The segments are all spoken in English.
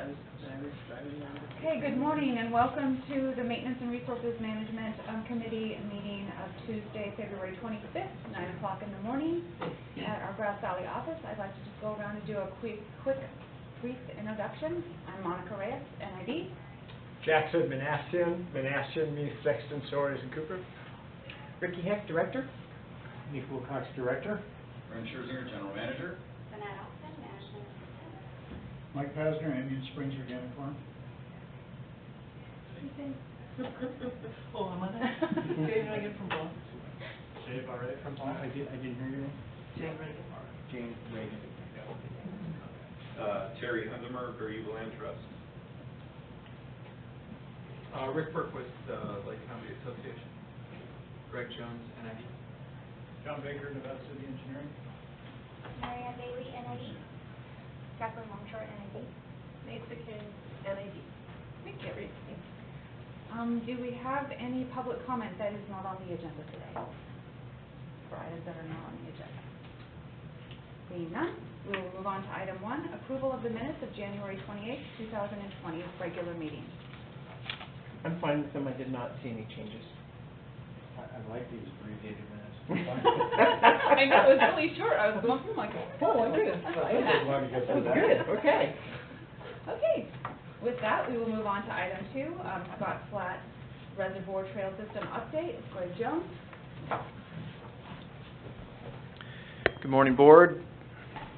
Okay, good morning and welcome to the Maintenance and Resources Management Committee meeting of Tuesday, February 25th, 9 o'clock in the morning at our Grass Valley office. I'd like to just go around and do a quick brief introduction. I'm Monica Reyes, NID. Jackson Manassian means Sexton, Soares, and Cooper. Ricky Heck, Director. Nick Wilcox, Director. Ren Scherzinger, General Manager. Mike Pasner, Indian Springs Organic Farm. Oh, am I there? Jane Reagan from Boston. Jay Barrett from Boston. I didn't hear you. Jane Reagan. Jane Reagan. Terry Hundemer, Berryville Land Trust. Rick Burke with Lake County Association. Greg Jones, NID. John Baker, Nevada City Engineering. Marianne Bailey, NID. Jacqueline Longshore, NID. Nancy King, NID. Thank you. Do we have any public comment that is not on the agenda today? For items that are not on the agenda? Seeing none, we will move on to item 1, approval of the minutes of January 28th, 2020 regular meeting. I'm fine with them. I did not see any changes. I like these abbreviated minutes. I know, it was really short. I was going through like, Oh, my goodness. That was good. Okay. Okay. With that, we will move on to item 2, Scott Flat Reservoir Trail System update. Greg Jones. Good morning, board,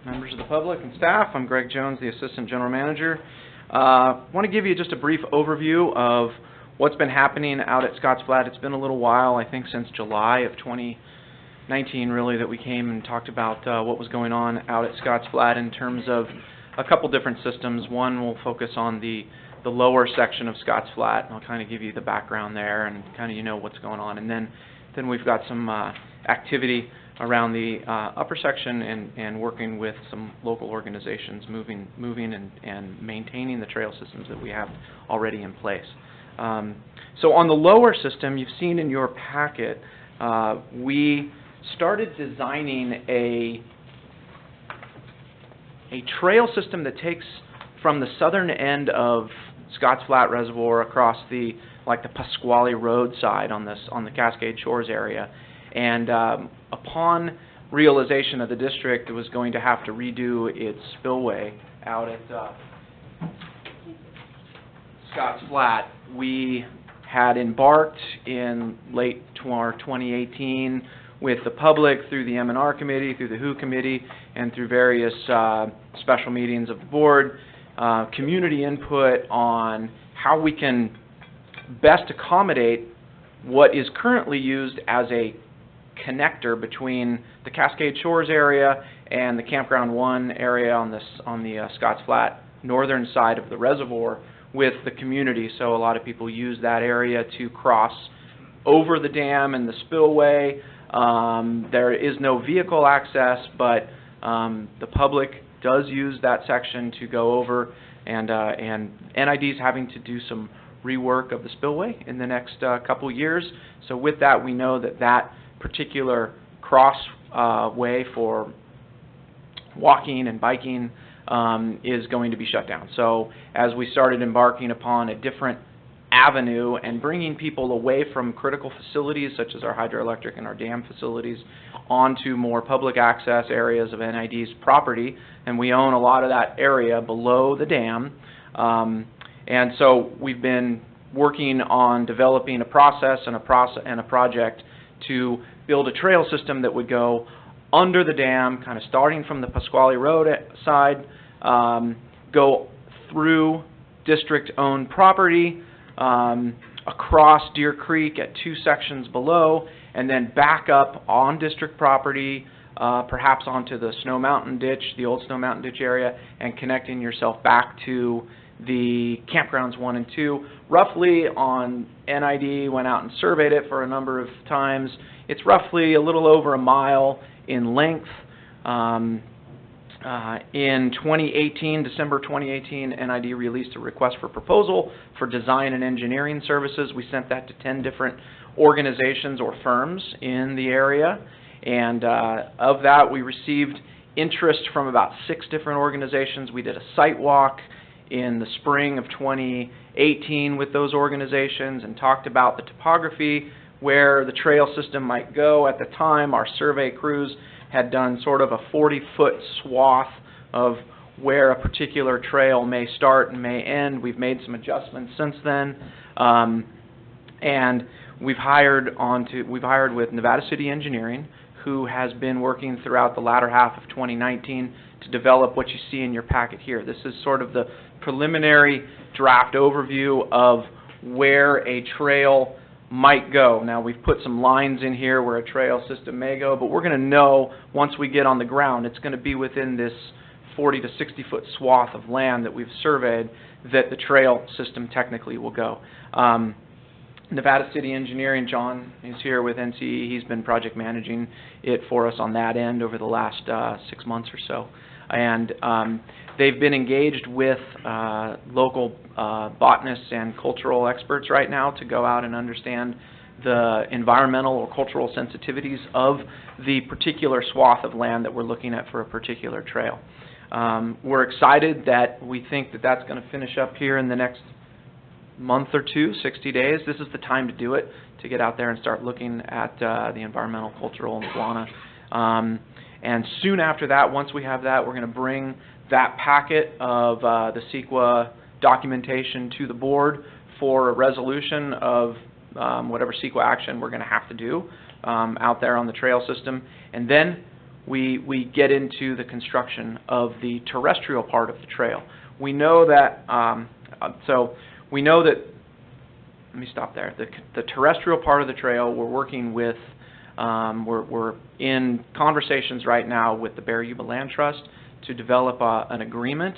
members of the public, and staff. I'm Greg Jones, the Assistant General Manager. I want to give you just a brief overview of what's been happening out at Scotts Flat. It's been a little while, I think since July of 2019, really, that we came and talked about what was going on out at Scotts Flat in terms of a couple different systems. One will focus on the lower section of Scotts Flat, and I'll kind of give you the background there and kind of what's going on. And then we've got some activity around the upper section and working with some local organizations moving and maintaining the trail systems that we have already in place. So on the lower system, you've seen in your packet, we started designing a trail system that takes from the southern end of Scotts Flat Reservoir across the Pasquale Road side on the Cascade Shores area. And upon realization of the district, it was going to have to redo its spillway out at Scotts Flat. We had embarked in late 2018 with the public through the M&R committee, through the WHO committee, and through various special meetings of the board, community input on how we can best accommodate what is currently used as a connector between the Cascade Shores area and the Campground 1 area on the Scotts Flat northern side of the reservoir with the community. So a lot of people use that area to cross over the dam and the spillway. There is no vehicle access, but the public does use that section to go over, and NID's having to do some rework of the spillway in the next couple years. So with that, we know that particular crossway for walking and biking is going to be shut down. So as we started embarking upon a different avenue and bringing people away from critical facilities such as our hydroelectric and our dam facilities onto more public access areas of NID's property, and we own a lot of that area below the dam. And so we've been working on developing a process and a project to build a trail system that would go under the dam, kind of starting from the Pasquale Road side, go through district-owned property, across Deer Creek at 2 sections below, and then back up on district property, perhaps onto the Snow Mountain Ditch, the old Snow Mountain Ditch area, and connecting yourself back to the campgrounds 1 and 2. Roughly on NID, went out and surveyed it for a number of times. It's roughly a little over a mile in length. In 2018, December 2018, NID released a request for proposal for design and engineering services. We sent that to 10 different organizations or firms in the area, and of that we received interest from about 6 different organizations. We did a site walk in the spring of 2018 with those organizations and talked about the topography, where the trail system might go. At the time, our survey crews had done sort of a 40-foot swath of where a particular trail may start and may end. We've made some adjustments since then, and we've hired with Nevada City Engineering, who has been working throughout the latter half of 2019 to develop what you see in your packet here. This is sort of the preliminary draft overview of where a trail might go. Now, we've put some lines in here where a trail system may go, but we're going to know once we get on the ground, it's going to be within this 40 to 60 foot swath of land that we've surveyed that the trail system technically will go. Nevada City Engineering, John is here with NCE. He's been project managing it for us on that end over the last 6 months or so. And they've been engaged with local botanists and cultural experts right now to go out and understand the environmental or cultural sensitivities of the particular swath of land that we're looking at for a particular trail. We're excited that we think that that's going to finish up here in the next month or two, 60 days. This is the time to do it, to get out there and start looking at the environmental, cultural, and fauna. And soon after that, once we have that, we're going to bring that packet of the CEQA documentation to the board for a resolution of whatever CEQA action we're going to have to do out there on the trail system. And then we get into the construction of the terrestrial part of the trail. We know that, let me stop there. The terrestrial part of the trail, we're working with, we're in conversations right now with the Bear Yuba Land Trust to develop an agreement,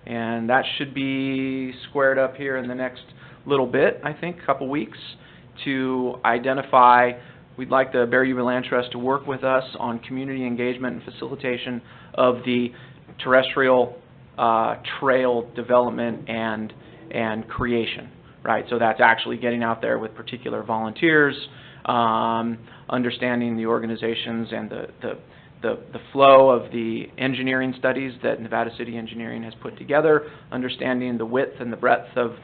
and that should be squared up here in the next little bit, I think, a couple weeks, to identify. We'd like the Bear Yuba Land Trust to work with us on community engagement and facilitation of the terrestrial trail development and creation, right? So that's actually getting out there with particular volunteers, understanding the organizations and the flow of the engineering studies that Nevada City Engineering has put together, understanding the width and the breadth of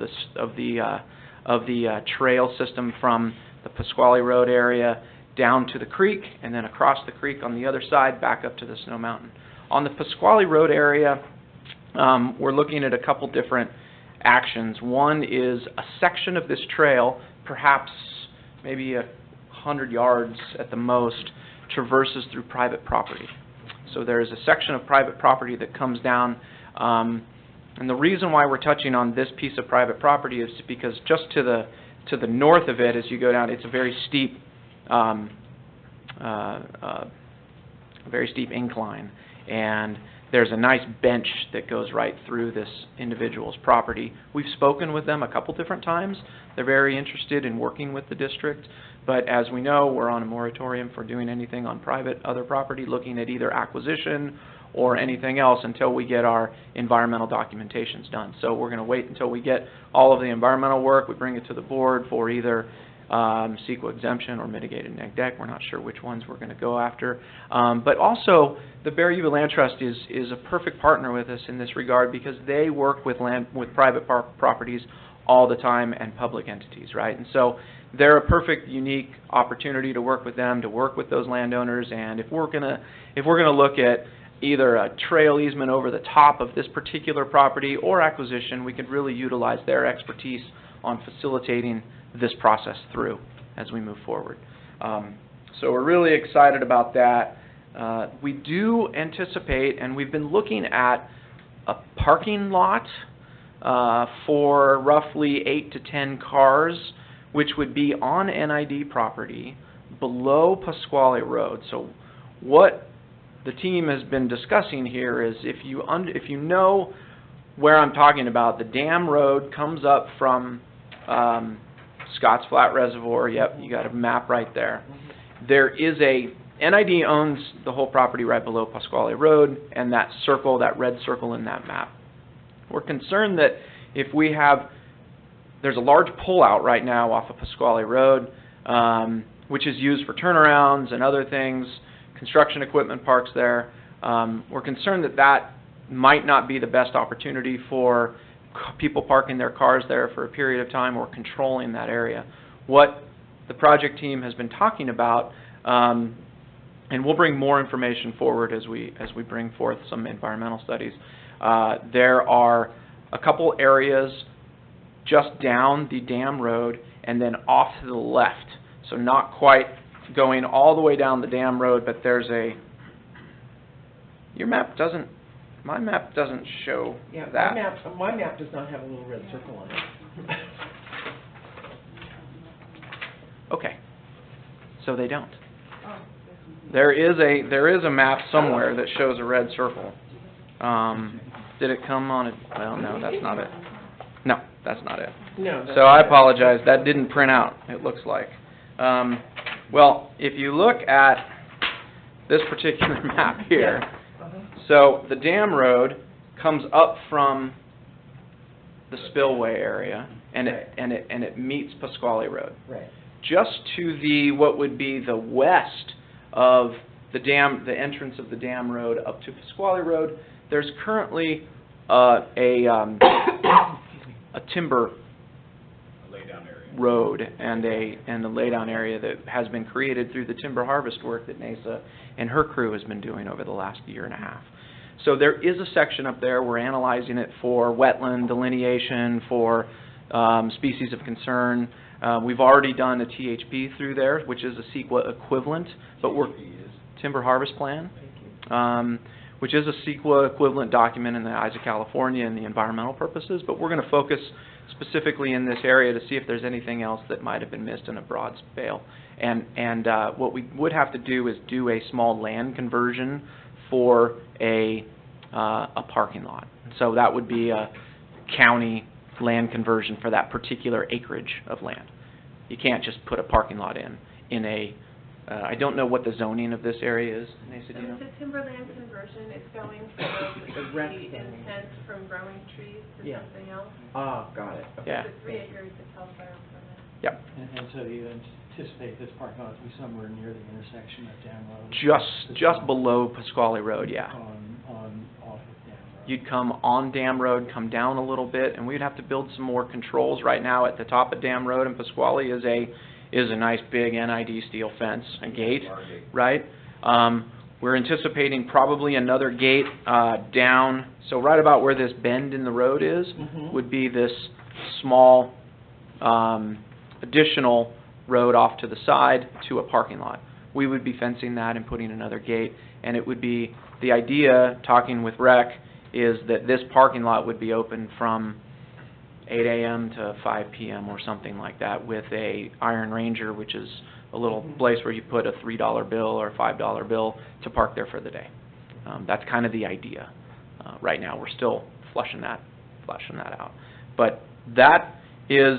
the trail system from the Pasquale Road area down to the creek, and then across the creek on the other side back up to the Snow Mountain. On the Pasquale Road area, we're looking at a couple different actions. One is a section of this trail, perhaps maybe 100 yards at the most, traverses through private property. So there's a section of private property that comes down, and the reason why we're touching on this piece of private property is because just to the north of it, as you go down, it's a very steep incline, and there's a nice bench that goes right through this individual's property. We've spoken with them a couple different times. They're very interested in working with the district, but as we know, we're on a moratorium for doing anything on other property, looking at either acquisition or anything else until we get our environmental documentations done. So we're going to wait until we get all of the environmental work. We bring it to the board for either CEQA exemption or mitigated neg deck. We're not sure which ones we're going to go after. But also, the Bear Yuba Land Trust is a perfect partner with us in this regard because they work with private properties all the time and public entities, right? And so they're a perfect, unique opportunity to work with them, to work with those landowners. And if we're gonna look at either a trail easement over the top of this particular property or acquisition, we could really utilize their expertise on facilitating this process through as we move forward. So we're really excited about that. We do anticipate, and we've been looking at a parking lot for roughly 8 to 10 cars, which would be on NID property below Pasquale Road. So what the team has been discussing here is if you know where I'm talking about, the dam road comes up from Scotts Flat Reservoir. Yep, you got a map right there. There is NID owns the whole property right below Pasquale Road, and that circle, that red circle in that map. We're concerned that if there's a large pullout right now off of Pasquale Road, which is used for turnarounds and other things, construction equipment parks there. We're concerned that might not be the best opportunity for people parking their cars there for a period of time or controlling that area. What the project team has been talking about, and we'll bring more information forward as we bring forth some environmental studies. There are a couple areas just down the dam road and then off to the left. So not quite going all the way down the dam road, but there's a, my map doesn't show Yeah, that. my map does not have a little red circle on it. Okay, so they don't. There is a map somewhere that shows a red circle. Did it come on it? Well, no, that's not it. No, that's not it. No. So I apologize, that didn't print out, it looks like. Well, if you look at this particular map here, so the dam road comes up from the spillway area, and it meets Pasquale Road. Right. Just to the, what would be the west of the dam, the entrance of the dam road up to Pasquale Road, there's currently a timber laydown area. road and a laydown area that has been created through the timber harvest work that NASA and her crew has been doing over the last year and a half. So there is a section up there. We're analyzing it for wetland delineation, for species of concern. We've already done a THP through there, which is a CEQA equivalent, but we're timber harvest plan, which is a CEQA equivalent document in the eyes of California and the environmental purposes. But we're going to focus specifically in this area to see if there's anything else that might have been missed in a broad scale. And what we would have to do is do a small land conversion for a parking lot. So that would be a county land conversion for that particular acreage of land. You can't just put a parking lot in a, I don't know what the zoning of this area is, Nasa, do you know? It's a timberland conversion. It's going from the intent from growing trees to something else. Ah, got it. Okay. Yeah. It's a 3 acres, it's held fire permit. Yep. And so you anticipate this parking lot to be somewhere near the intersection of Dam Road? Just below Pasquale Road, yeah. Off of Dam Road. You'd come on Dam Road, come down a little bit, and we'd have to build some more controls. Right now at the top of Dam Road, and Pasquale is a nice big NID steel fence, a gate, right? We're anticipating probably another gate down, so right about where this bend in the road is, would be this small additional road off to the side to a parking lot. We would be fencing that and putting another gate, and it would be, the idea, talking with Rec, is that this parking lot would be open from 8 a.m. to 5 p.m. or something like that, with a Iron Ranger, which is a little place where you put a $3 bill or a $5 bill to park there for the day. That's kind of the idea. Right now, we're still fleshing that out. But that is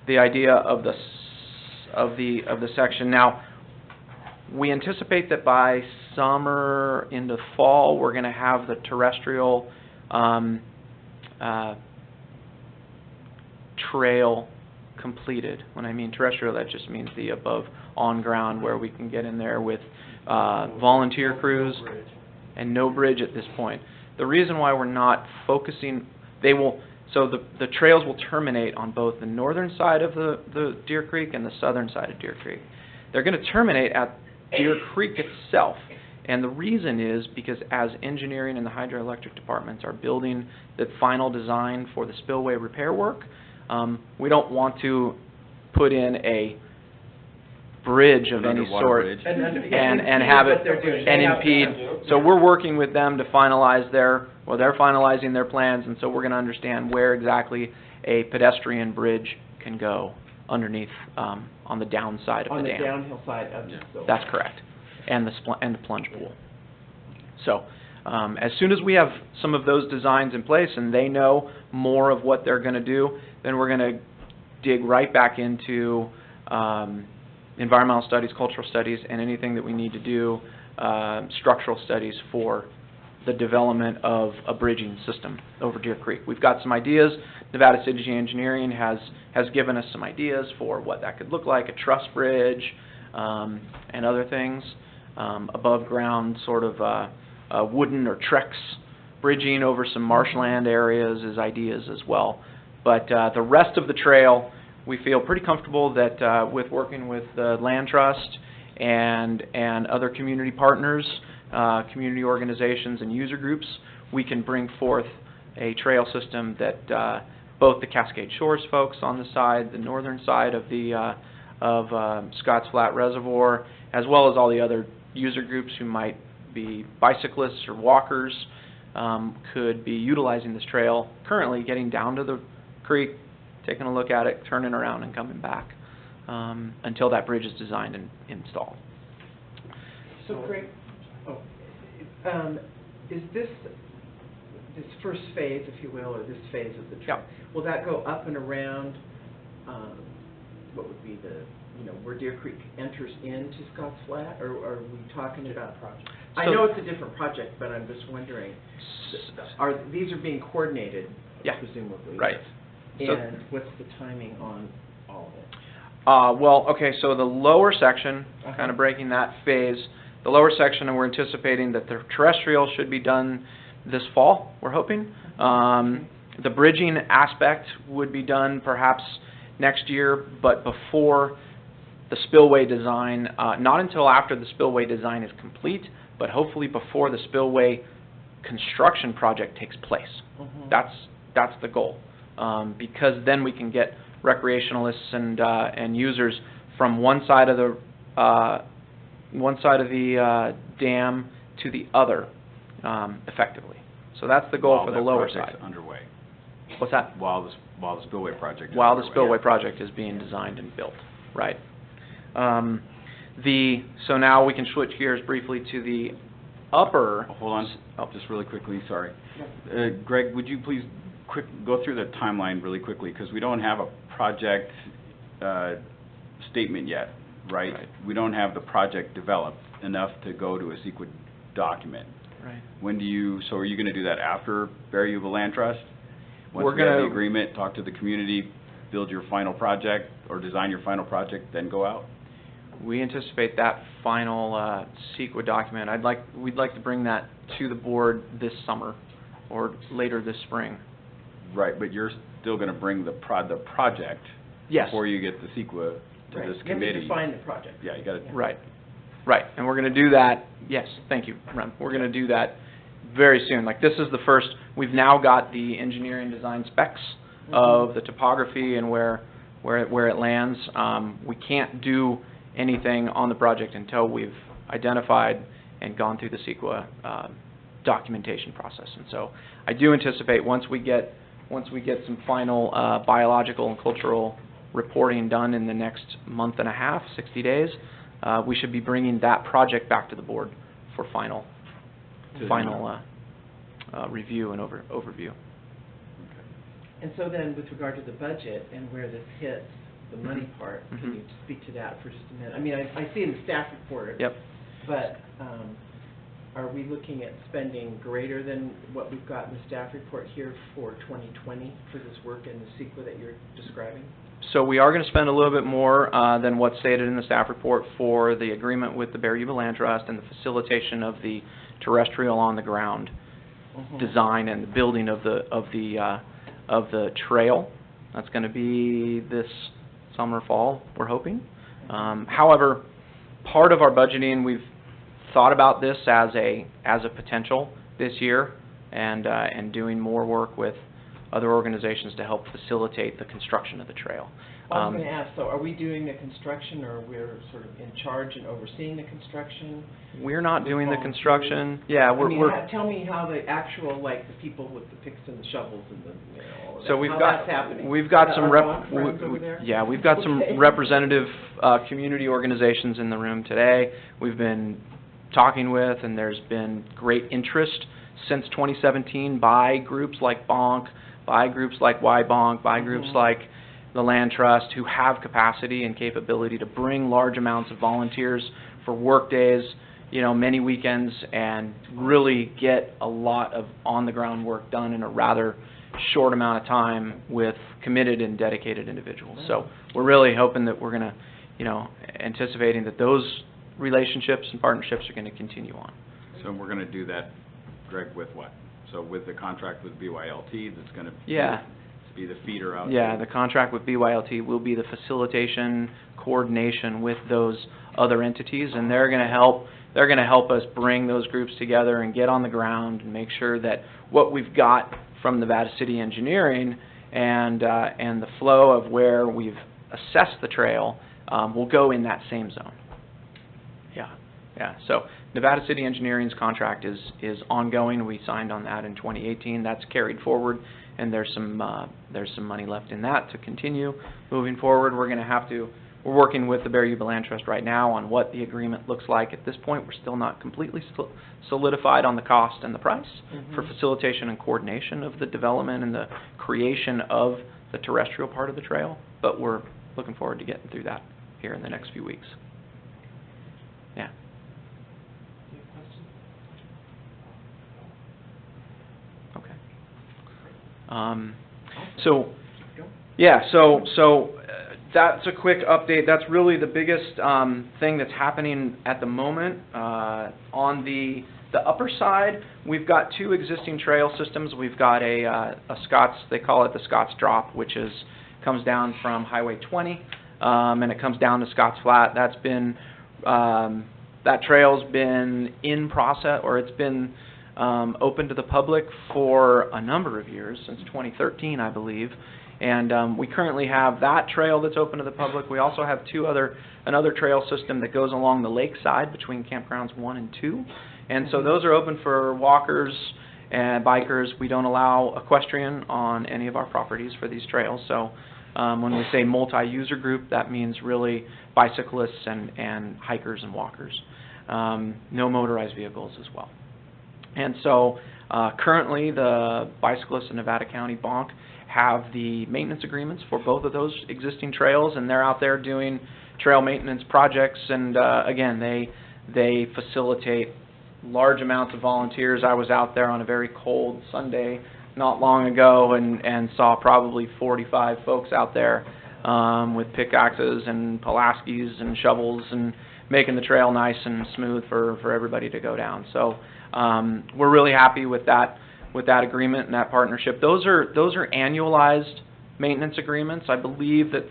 the idea of the section. Now, we anticipate that by summer into fall, we're going to have the terrestrial trail completed. When I mean terrestrial, that just means the above on ground, where we can get in there with volunteer crews, and no bridge at this point. The reason why we're not focusing, so the trails will terminate on both the northern side of the Deer Creek and the southern side of Deer Creek. They're going to terminate at Deer Creek itself. And the reason is because as engineering and the hydroelectric departments are building the final design for the spillway repair work, we don't want to put in a bridge of any sort and have it and impede. So we're working with them to finalize they're finalizing their plans, and so we're going to understand where exactly a pedestrian bridge can go underneath on the downside of the dam. On the downhill side of the building. That's correct, and the plunge pool. So as soon as we have some of those designs in place and they know more of what they're going to do, then we're going to dig right back into environmental studies, cultural studies, and anything that we need to do, structural studies for the development of a bridging system over Deer Creek. We've got some ideas. Nevada City Engineering has given us some ideas for what that could look like, a truss bridge and other things, above ground sort of wooden or Trex bridging over some marshland areas as ideas as well. But the rest of the trail, we feel pretty comfortable that with working with the Land Trust and other community partners, community organizations and user groups, we can bring forth a trail system that both the Cascade Shores folks on the side, the northern side of the Scotts Flat Reservoir, as well as all the other user groups who might be bicyclists or walkers, could be utilizing this trail, currently getting down to the creek, taking a look at it, turning around and coming back until that bridge is designed and installed. So Greg, is this first phase, if you will, or this phase of the trail, will that go up and around, what would be the, where Deer Creek enters into Scotts Flat, or are we talking about project? I know it's a different project, but I'm just wondering, these are being coordinated, presumably? Right. And what's the timing on all of it? Well, okay, so the lower section, kind of breaking that phase, the lower section, and we're anticipating that the terrestrial should be done this fall, we're hoping. The bridging aspect would be done perhaps next year, but before the spillway design, not until after the spillway design is complete, but hopefully before the spillway construction project takes place. That's the goal, because then we can get recreationalists and users from one side of the dam to the other effectively. So that's the goal for the lower side. Underway. What's that? While the spillway project is While underway. the spillway project is being designed and built, right? So now we can switch gears briefly to the upper. Hold on, just really quickly. Sorry, Greg, would you please go through the timeline really quickly, because we don't have a project statement yet, right? We don't have the project developed enough to go to a CEQA document. Right. When do you? So are you going to do that after Barry Yuba Land Trust? Once We're we have gonna the agreement, talk to the community, build your final project or design your final project, then go out? We anticipate that final CEQA document. We'd like to bring that to the board this summer or later this spring. Right, but you're still going to bring the project before you get the CEQA to this committee. You have to define the project. Yeah, you got to. Right, and we're going to do that. Yes, thank you, Rem. We're going to do that very soon. Like, this is the first. We've now got the engineering design specs of the topography and where it lands. We can't do anything on the project until we've identified and gone through the CEQA documentation process. And so I do anticipate once we get some final biological and cultural reporting done in the next month and a half, 60 days, we should be bringing that project back to the board for final review and overview. And so then, with regard to the budget and where this hits, the money part, can you speak to that for just a minute? I mean, I see in the staff report, but are we looking at spending greater than what we've got in the staff report here for 2020 for this work in the CEQA that you're describing? So we are going to spend a little bit more than what's stated in the staff report for the agreement with the Barry Yuba Land Trust and the facilitation of the terrestrial on the ground design and the building of the trail. That's going to be this summer, fall, we're hoping. However, part of our budgeting, we've thought about this as a potential this year, and doing more work with other organizations to help facilitate the construction of the trail. I was going to ask, so are we doing the construction, or we're sort of in charge and overseeing the construction? We're not doing the construction. Yeah, tell me how the actual, like, the people with the picks and the shovels and the, all of that, we've how got that's happening. We've got some we've got some representative community organizations in the room today. We've been talking with, and there's been great interest since 2017 by groups like Bonk, by groups like Y-Bonk, by groups like the Land Trust, who have capacity and capability to bring large amounts of volunteers for work days, many weekends, and really get a lot of on-the-ground work done in a rather short amount of time with committed and dedicated individuals. So we're really hoping that we're going to, anticipating that those relationships and partnerships are going to continue on. So we're going to do that, Greg, with what? So with the contract with BYLT, that's going to Yeah. be the feeder out. Yeah, the contract with BYLT will be the facilitation, coordination with those other entities, and they're going to help us bring those groups together and get on the ground and make sure that what we've got from Nevada City Engineering and the flow of where we've assessed the trail will go in that same zone. Yeah. So Nevada City Engineering's contract is ongoing. We signed on that in 2018. That's carried forward, and there's some money left in that to continue moving forward. We're working with the Bear Yuba Land Trust right now on what the agreement looks like. At this point, we're still not completely solidified on the cost and the price for facilitation and coordination of the development and the creation of the terrestrial part of the trail, but we're looking forward to getting through that here in the next few weeks. Yeah. Okay. So that's a quick update. That's really the biggest thing that's happening at the moment. On the upper side, we've got two existing trail systems. We've got a Scott's, they call it the Scott's Drop, which comes down from Highway 20, and it comes down to Scott's Flat. That's been that trail's been in process, or it's been open to the public for a number of years, since 2013, I believe. And we currently have that trail that's open to the public. We also have another trail system that goes along the lakeside between campgrounds 1 and 2. And so those are open for walkers and bikers. We don't allow equestrian on any of our properties for these trails. So when we say multi-user group, that means really bicyclists and hikers and walkers. No motorized vehicles as well. And so currently the bicyclists in Nevada County Bonk have the maintenance agreements for both of those existing trails, and they're out there doing trail maintenance projects. And again, they facilitate large amounts of volunteers. I was out there on a very cold Sunday not long ago and saw probably 45 folks out there with pickaxes and Pulaskis and shovels and making the trail nice and smooth for everybody to go down. So we're really happy with that agreement and that partnership. Those are annualized maintenance agreements. I believe that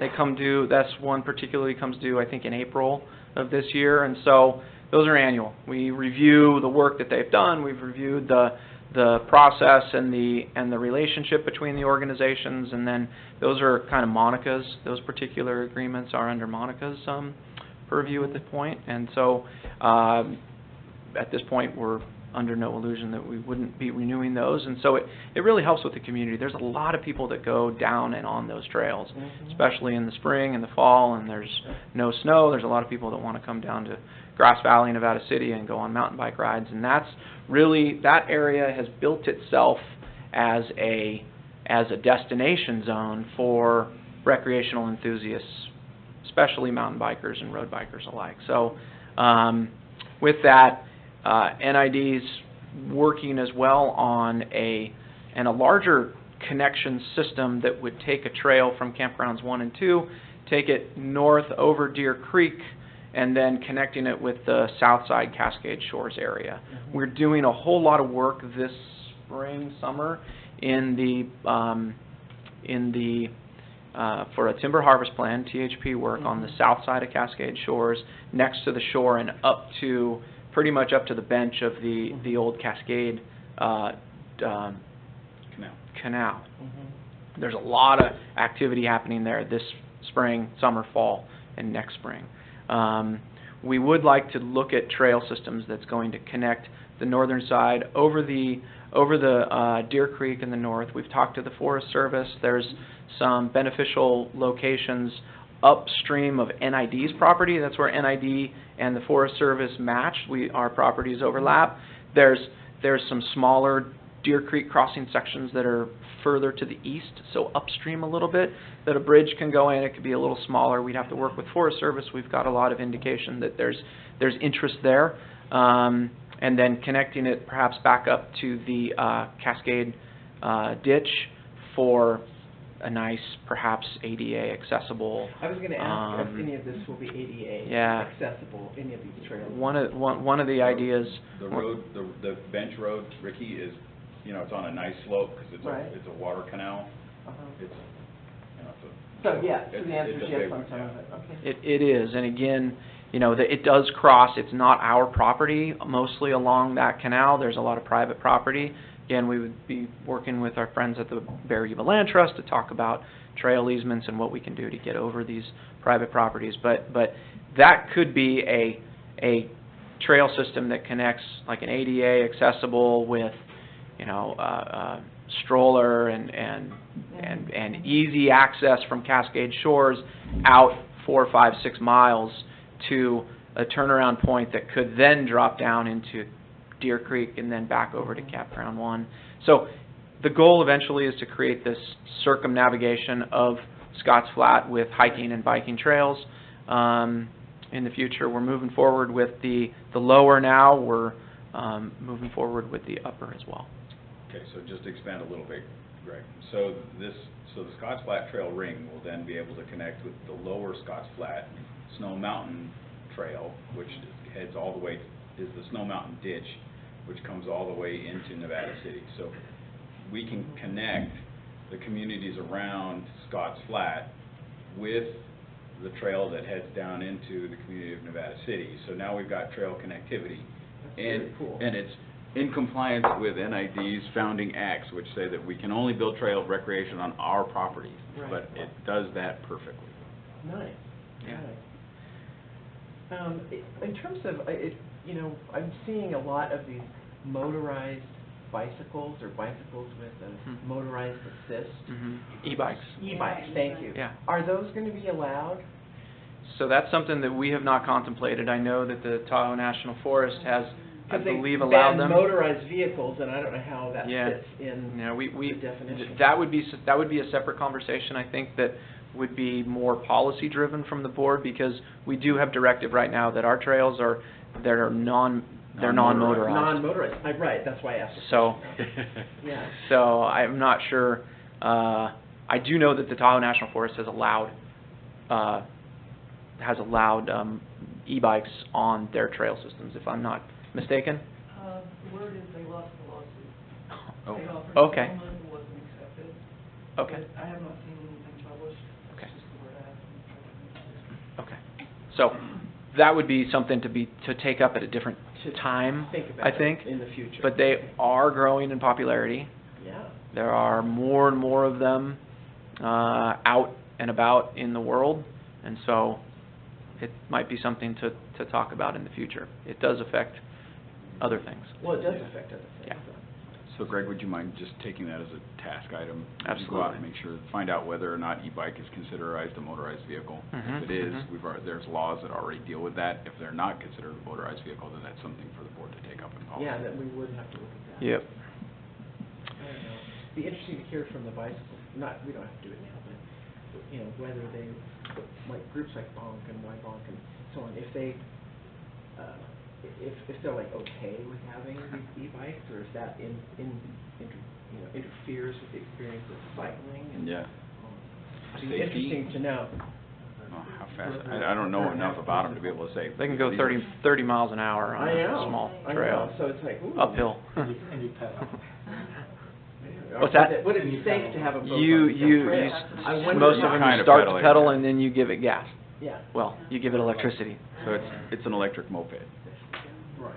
they come due. That's one particularly comes due, I think, in April of this year, and so those are annual. We review the work that they've done. We've reviewed the process and the relationship between the organizations, and then those are kind of Monica's. Those particular agreements are under Monica's purview at this point, and so at this point we're under no illusion that we wouldn't be renewing those. And so it really helps with the community. There's a lot of people that go down and on those trails, especially in the spring and the fall, and there's no snow. There's a lot of people that want to come down to Grass Valley, Nevada City, and go on mountain bike rides. And that's really, that area has built itself as a destination zone for recreational enthusiasts, especially mountain bikers and road bikers alike. So with that, NID's working as well on a larger connection system that would take a trail from campgrounds 1 and 2, take it north over Deer Creek, and then connecting it with the Southside Cascade Shores area. We're doing a whole lot of work this summer for a timber harvest plan, THP work, on the south side of Cascade Shores, next to the shore and up to pretty much up to the bench of the old Cascade canal. There's a lot of activity happening there this spring, summer, fall, and next spring. We would like to look at trail systems that's going to connect the northern side over the Deer Creek in the north. We've talked to the Forest Service. There's some beneficial locations upstream of NID's property. That's where NID and the Forest Service match. Our properties overlap. There's some smaller Deer Creek crossing sections that are further to the east, so upstream a little bit, that a bridge can go in. It could be a little smaller. We'd have to work with Forest Service. We've got a lot of indication that there's interest there. And then connecting it perhaps back up to the Cascade ditch for a nice, perhaps ADA accessible. I was gonna ask if any of this will be ADA Yeah. accessible, any of these trails. One of the ideas. The road, the bench road, Ricky, is, it's on a nice slope, because it's Right. it's a water canal. Uh-huh. It's, it's a. So, yeah, so it's- the answer it's is a yes big on one, some yeah. of it, okay. It is, and again, it does cross, it's not our property, mostly along that canal, there's a lot of private property. Again, we would be working with our friends at the Barrier Land Trust to talk about trail easements and what we can do to get over these private properties. But that could be a trail system that connects, like an ADA accessible with, stroller and easy access from Cascade Shores out 4, 5, 6 miles to a turnaround point that could then drop down into Deer Creek and then back over to Campground 1. So the goal eventually is to create this circumnavigation of Scotts Flat with hiking and biking trails. In the future, we're moving forward with the lower now. We're moving forward with the upper as well. Okay, so just to expand a little bit, Greg. So the Scotts Flat Trail Ring will then be able to connect with the lower Scotts Flat Snow Mountain Trail, which heads all the way, is the Snow Mountain Ditch, which comes all the way into Nevada City. So we can connect the communities around Scotts Flat with the trail that heads down into the community of Nevada City. So now we've got trail connectivity. That's very cool. And it's in compliance with NID's founding acts, which say that we can only build trail of recreation on our property. Right. But it does that perfectly. Nice. Yeah. Nice. In terms of, I'm seeing a lot of these motorized bicycles or bicycles with a motorized assist. E-bikes. E-bikes, thank you. Yeah. Are those going to be allowed? So that's something that we have not contemplated. I know that the Tahoe National Forest has, I believe, allowed them. motorized vehicles, and I don't know how that Yeah. fits in we the definition. that would be a separate conversation. I think that would be more policy driven from the board, because we do have directive right now that our trails are non-motorized. Non-motorized, right, that's why I asked. So, Yeah. so I'm not sure. I do know that the Tahoe National Forest has allowed e-bikes on their trail systems, if I'm not mistaken. The word is they lost the lawsuit. Oh, They offered okay. settlement, it wasn't accepted. Okay. But I have not seen anything published. Okay. It's just the word I have. Okay. So that would be something to take up at a different time, Think about I think. it in the future. But they are growing in popularity. Yeah. There are more and more of them out and about in the world, and so it might be something to talk about in the future. It does affect other things. Well, it does affect other things. Yeah. So Greg, would you mind just taking that as a task item? Absolutely. Go out and make sure, find out whether or not e-bike is considered a motorized vehicle. Mhm, If it is, mhm. there's laws that already deal with that. If they're not considered a motorized vehicle, then that's something for the board to take up in policy. Yeah, that we would have to look at that. Yep. I don't know. Be interesting to hear from the bicycle, we don't have to do it now, but, whether they, like groups like Bonk and Y Bonk and so on, if they, if they're like okay with having these e-bikes, or if that interferes with the experience of cycling and. Yeah. It'd be Safety? interesting to know. Oh, how fast, I don't know enough about them to be able to say. They can go these are- 30 miles an hour on I a know. small I trail. know. So it's like, ooh. Uphill. And you pedal. What's that? Would it be safe to have them both on You the same trail? I wonder most if of them kind you of start to pedaling, pedal yeah. and then you give it gas. Yeah, Well, you give it electricity. So it's an electric moped.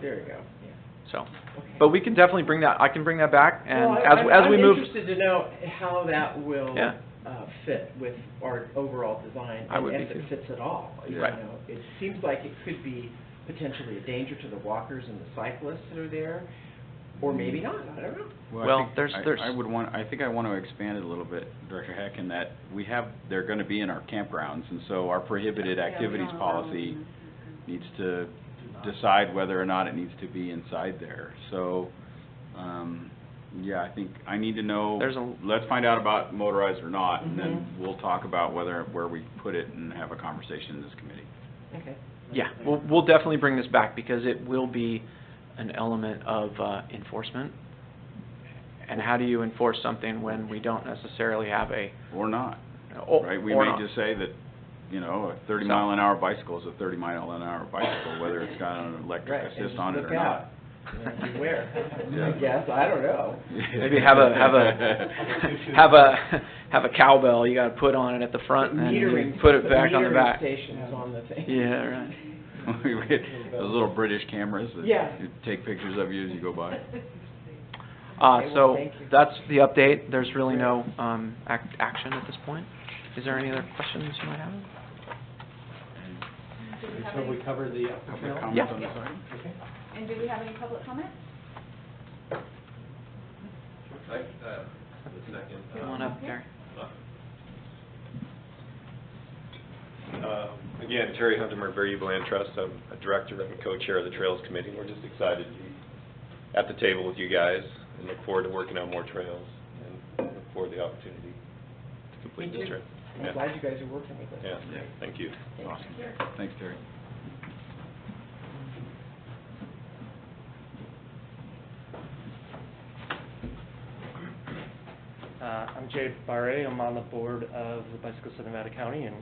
there you go, yeah. So, Okay. but we can definitely bring that. I can bring that back, and Well, as we move. I'm interested to know how that will Yeah. fit with our overall design. I would and be if it too. fits at all. Right. It seems like it could be potentially a danger to the walkers and the cyclists that are there, or maybe not, I don't know. Well, I think there's- I think I want to expand it a little bit, Director Heck, in that they're going to be in our campgrounds, and so our prohibited activities policy needs to decide whether or not it needs to be inside there. So, yeah, I think I need to know, let's find out about motorized or not, and then we'll talk about where we put it and have a conversation in this committee. Okay. Yeah, we'll definitely bring this back, because it will be an element of enforcement, And how do you enforce something when we don't necessarily have a, Or not, or right? We or may not? just say that, you know, a 30 So- mile an hour bicycle is a 30 mile an hour bicycle, whether it's got an electric Right, and assist just on it look or out. not. Beware. Yeah. I guess, I don't know. Maybe have a cowbell you gotta put on it at the front and then you Metering- put it back on the metering back. stations on the thing. Yeah, right. Those little British cameras that Yeah. take pictures of you as you go by. Okay, well, So thank you. that's the update. There's really no, action at this point. Is there any other questions you might have? Do we have So we any, cover the Public trail? comments Yeah. on this item? Okay. and do we have any public comment? Come on up, Gary. Again, Terry Hunter, Berry Land Trust. I'm a director and co-chair of the Trails Committee. We're just excited to be at the table with you guys and look forward to working on more trails and look forward to the opportunity to complete Me this too. trail. I'm glad you guys are working with us. Yeah, thank you. Awesome. Thanks, Terry. I'm Jay Barre. I'm on the board of the Bicyclists of Nevada County, and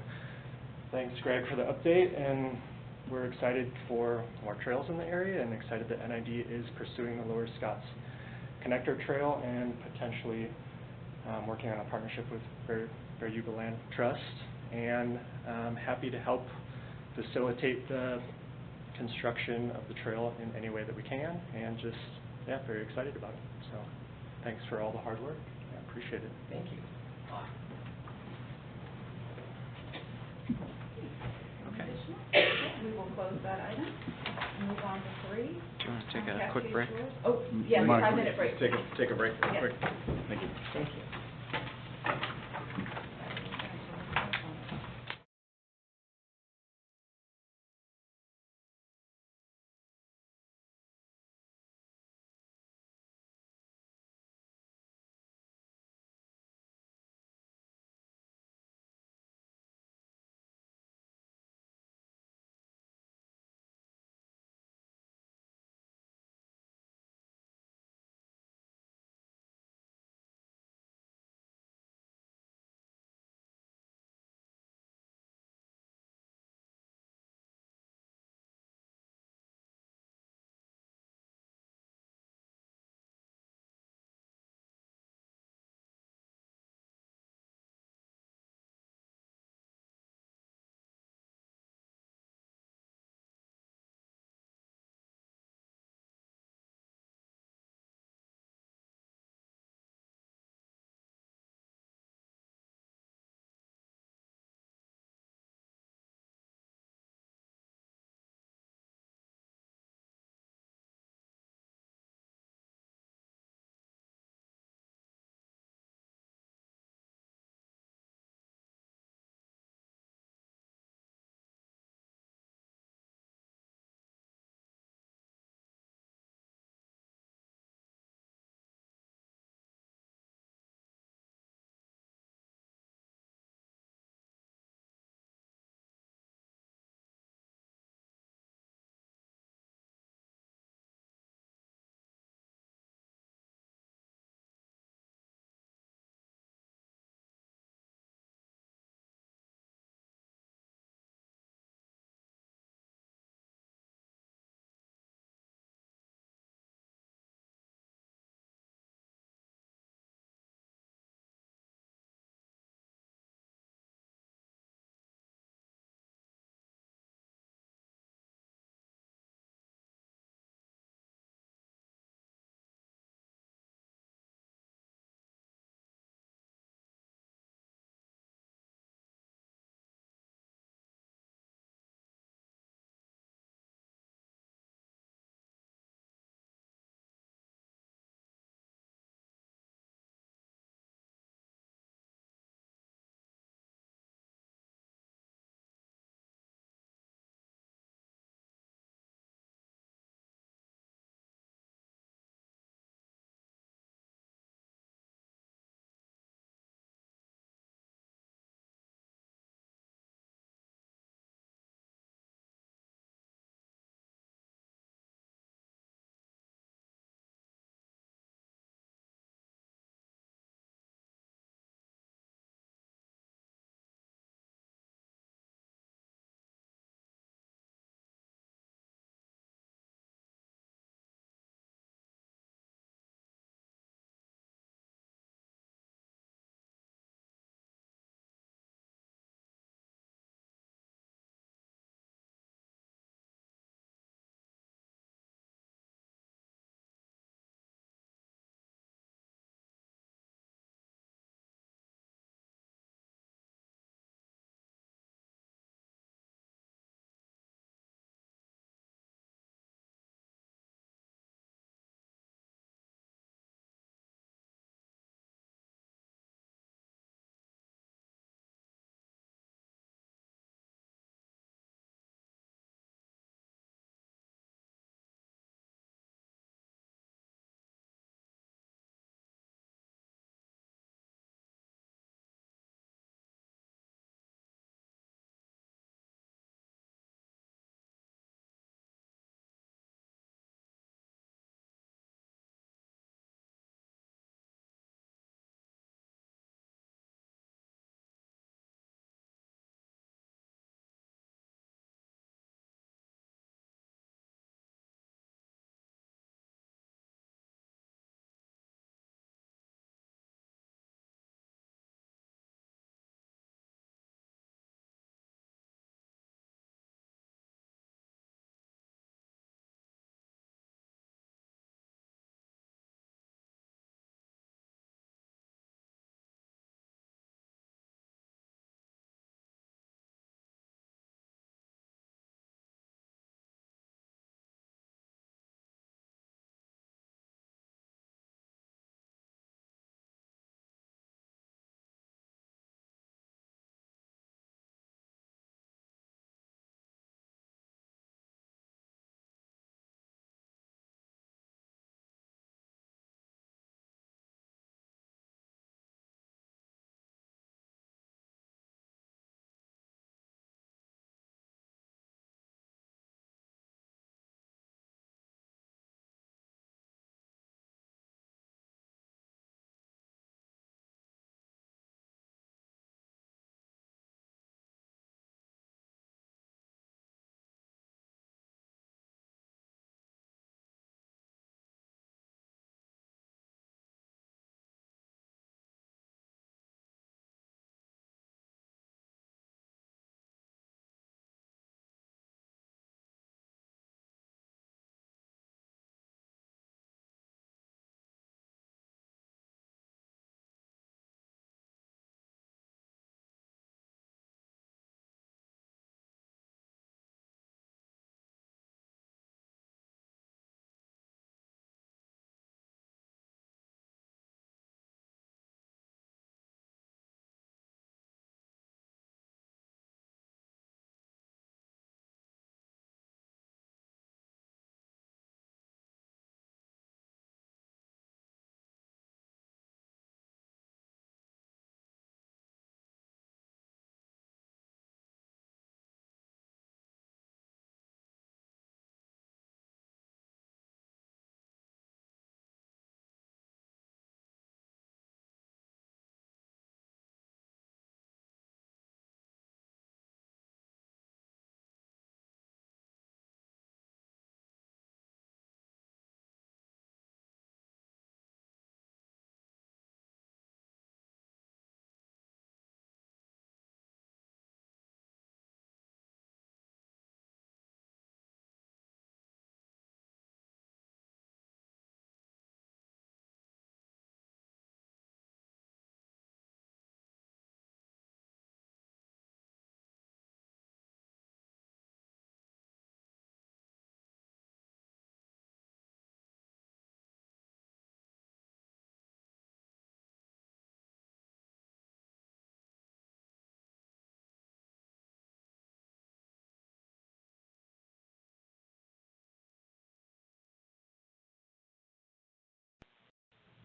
thanks, Greg, for the update. And we're excited for more trails in the area, and excited that NID is pursuing the Lower Scots Connector Trail and potentially working on a partnership with Berry Land Trust. And happy to help facilitate the construction of the trail in any way that we can, and just, yeah, very excited about it. So thanks for all the hard work. I appreciate it. Thank you. Okay. We will close that item, move on to 3. Do you wanna take a Cascade quick break? Shores. Oh, yes, Mind if we 5-minute break. Take a break real Yes. quick. Thank you. Thank you.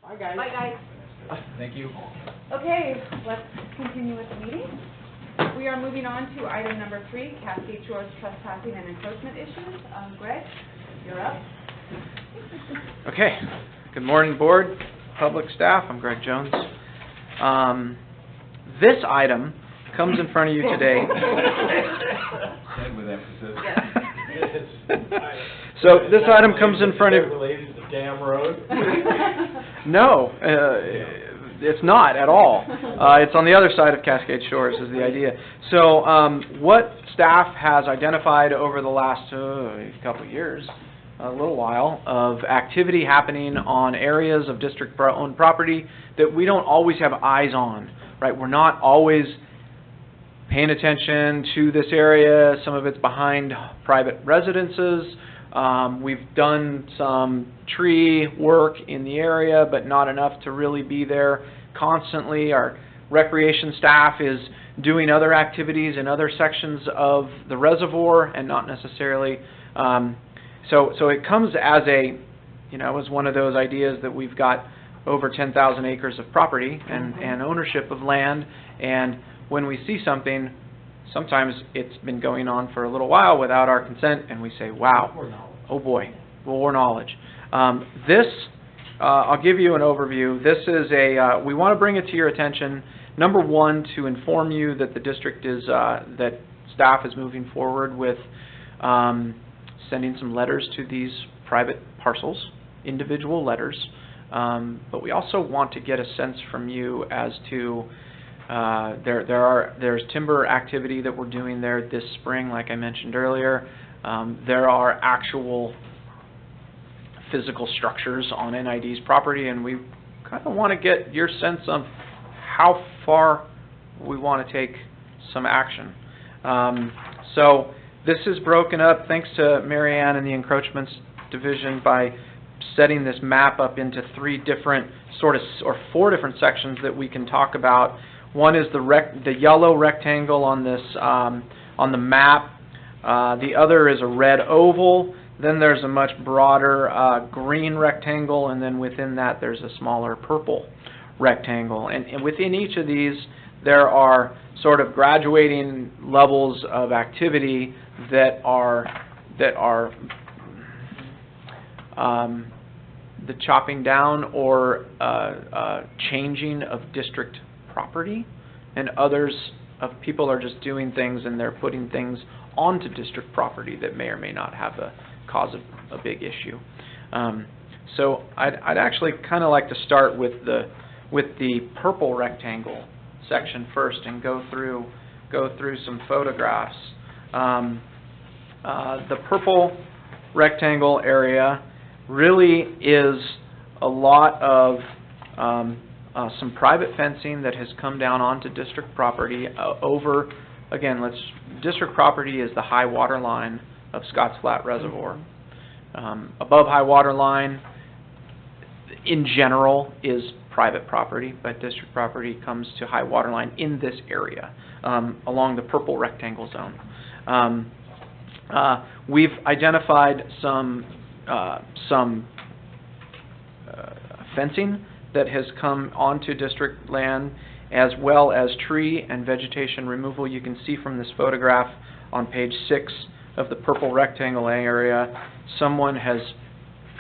Bye, guys. Bye, guys. Thank you. Okay, let's continue with the meeting. We are moving on to item number 3, Cascade Shores trespassing and encroachment issues. Greg, you're up. Okay. Good morning, board, public staff. I'm Greg Jones. This item comes in front of you today. Said with emphasis. So this item comes in front of... Related to the dam road? No, it's not at all. It's on the other side of Cascade Shores is the idea. So what staff has identified over the last couple of years, a little while, of activity happening on areas of district-owned property that we don't always have eyes on, right? We're not always paying attention to this area. Some of it's behind private residences. We've done some tree work in the area, but not enough to really be there constantly. Our recreation staff is doing other activities in other sections of the reservoir and not necessarily. So it comes as as one of those ideas that we've got over 10,000 acres of property and ownership of land, and when we see something, sometimes it's been going on for a little while without our consent, and we say, wow, oh boy, more knowledge. I'll give you an overview. This is we want to bring it to your attention, number one, to inform you that the district is, that staff is moving forward with sending some letters to these private parcels, individual letters, but we also want to get a sense from you as to there's timber activity that we're doing there this spring, like I mentioned earlier. There are actual physical structures on NID's property, and we kind of want to get your sense of how far we want to take some action. So this is broken up, thanks to Marianne and the Encroachments Division, by setting this map up into 3 different or 4 different sections that we can talk about. One is the yellow rectangle on this on the map. The other is a red oval. Then there's a much broader green rectangle, and then within that there's a smaller purple rectangle. And within each of these, there are sort of graduating levels of activity that are the chopping down or changing of district property, and others of people are just doing things and they're putting things onto district property that may or may not have cause a big issue. So I'd actually kind of like to start with the purple rectangle section first and go through some photographs. The purple rectangle area really is a lot of some private fencing that has come down onto district property over, again, district property is the high water line of Scotts Flat Reservoir. Above high water line, in general, is private property, but district property comes to high water line in this area, along the purple rectangle zone. We've identified some fencing that has come onto district land, as well as tree and vegetation removal. You can see from this photograph on page 6 of the purple rectangle area, someone has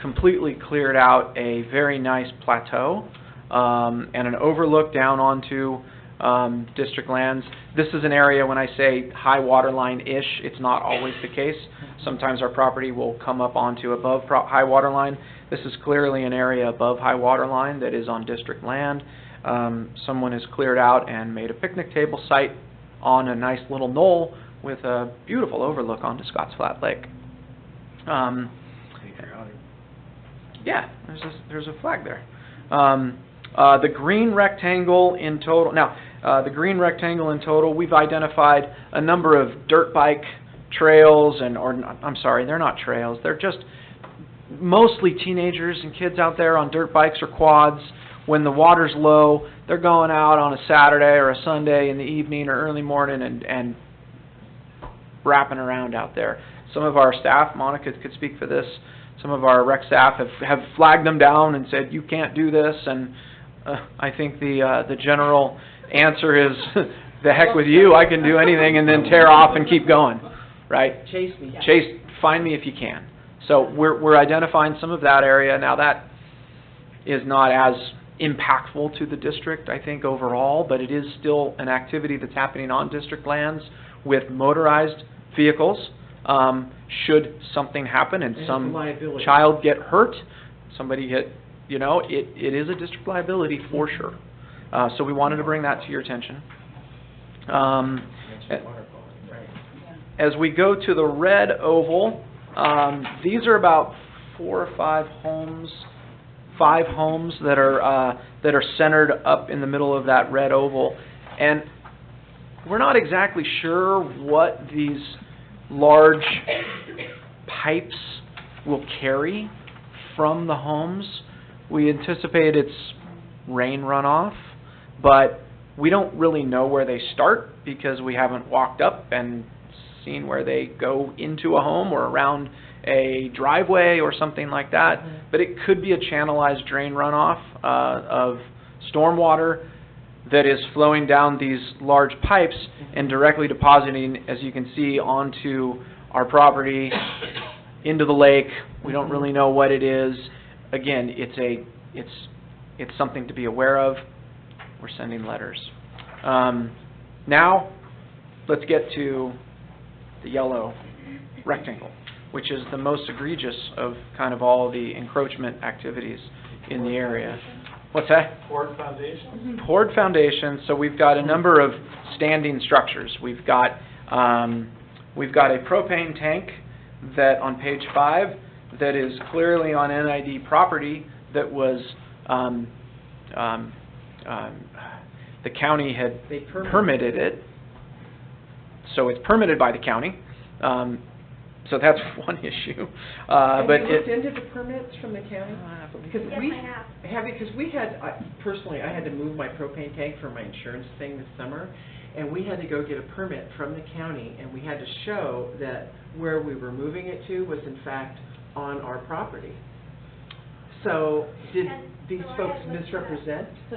completely cleared out a very nice plateau and an overlook down onto district lands. This is an area, when I say high water line-ish, it's not always the case. Sometimes our property will come up onto above high water line. This is clearly an area above high water line that is on district land. Someone has cleared out and made a picnic table site on a nice little knoll with a beautiful overlook onto Scotts Flat Lake. Yeah, there's a flag there. The green rectangle in total, we've identified a number of dirt bike trails, I'm sorry, they're not trails, they're just mostly teenagers and kids out there on dirt bikes or quads. When the water's low, they're going out on a Saturday or a Sunday in the evening or early morning and wrapping around out there. Some of our staff, Monica could speak for this, some of our rec staff have flagged them down and said, you can't do this, and I think the general answer is, the heck with you, I can do anything, and then tear off and keep going, right? Chase me. Find me if you can. So we're identifying some of that area. Now that is not as impactful to the district, I think, overall, but it is still an activity that's happening on district lands with motorized vehicles. Should something happen and some child get hurt, somebody hit, it is a district liability for sure. So we wanted to bring that to your attention. As we go to the red oval, these are about 4 or 5 homes, 5 homes that are centered up in the middle of that red oval, and we're not exactly sure what these large pipes will carry from the homes. We anticipate it's rain runoff, but we don't really know where they start because we haven't walked up and seen where they go into a home or around a driveway or something like that. But it could be a channelized drain runoff of stormwater that is flowing down these large pipes and directly depositing, as you can see, onto our property, into the lake. We don't really know what it is. Again, it's something to be aware of. We're sending letters. Now, let's get to the yellow rectangle, which is the most egregious of kind of all the encroachment activities in the area. What's that? Poured foundation? Poured foundation. So we've got a number of standing structures. We've got a propane tank that on page 5 that is clearly on NID property that was the county had permitted it. So it's permitted by the county. So that's one issue. Have but you looked into the permits from the county? Because Yes, I have. Because we had, personally, I had to move my propane tank for my insurance thing this summer, and we had to go get a permit from the county, and we had to show that where we were moving it to was in fact on our property. So did these folks misrepresent? So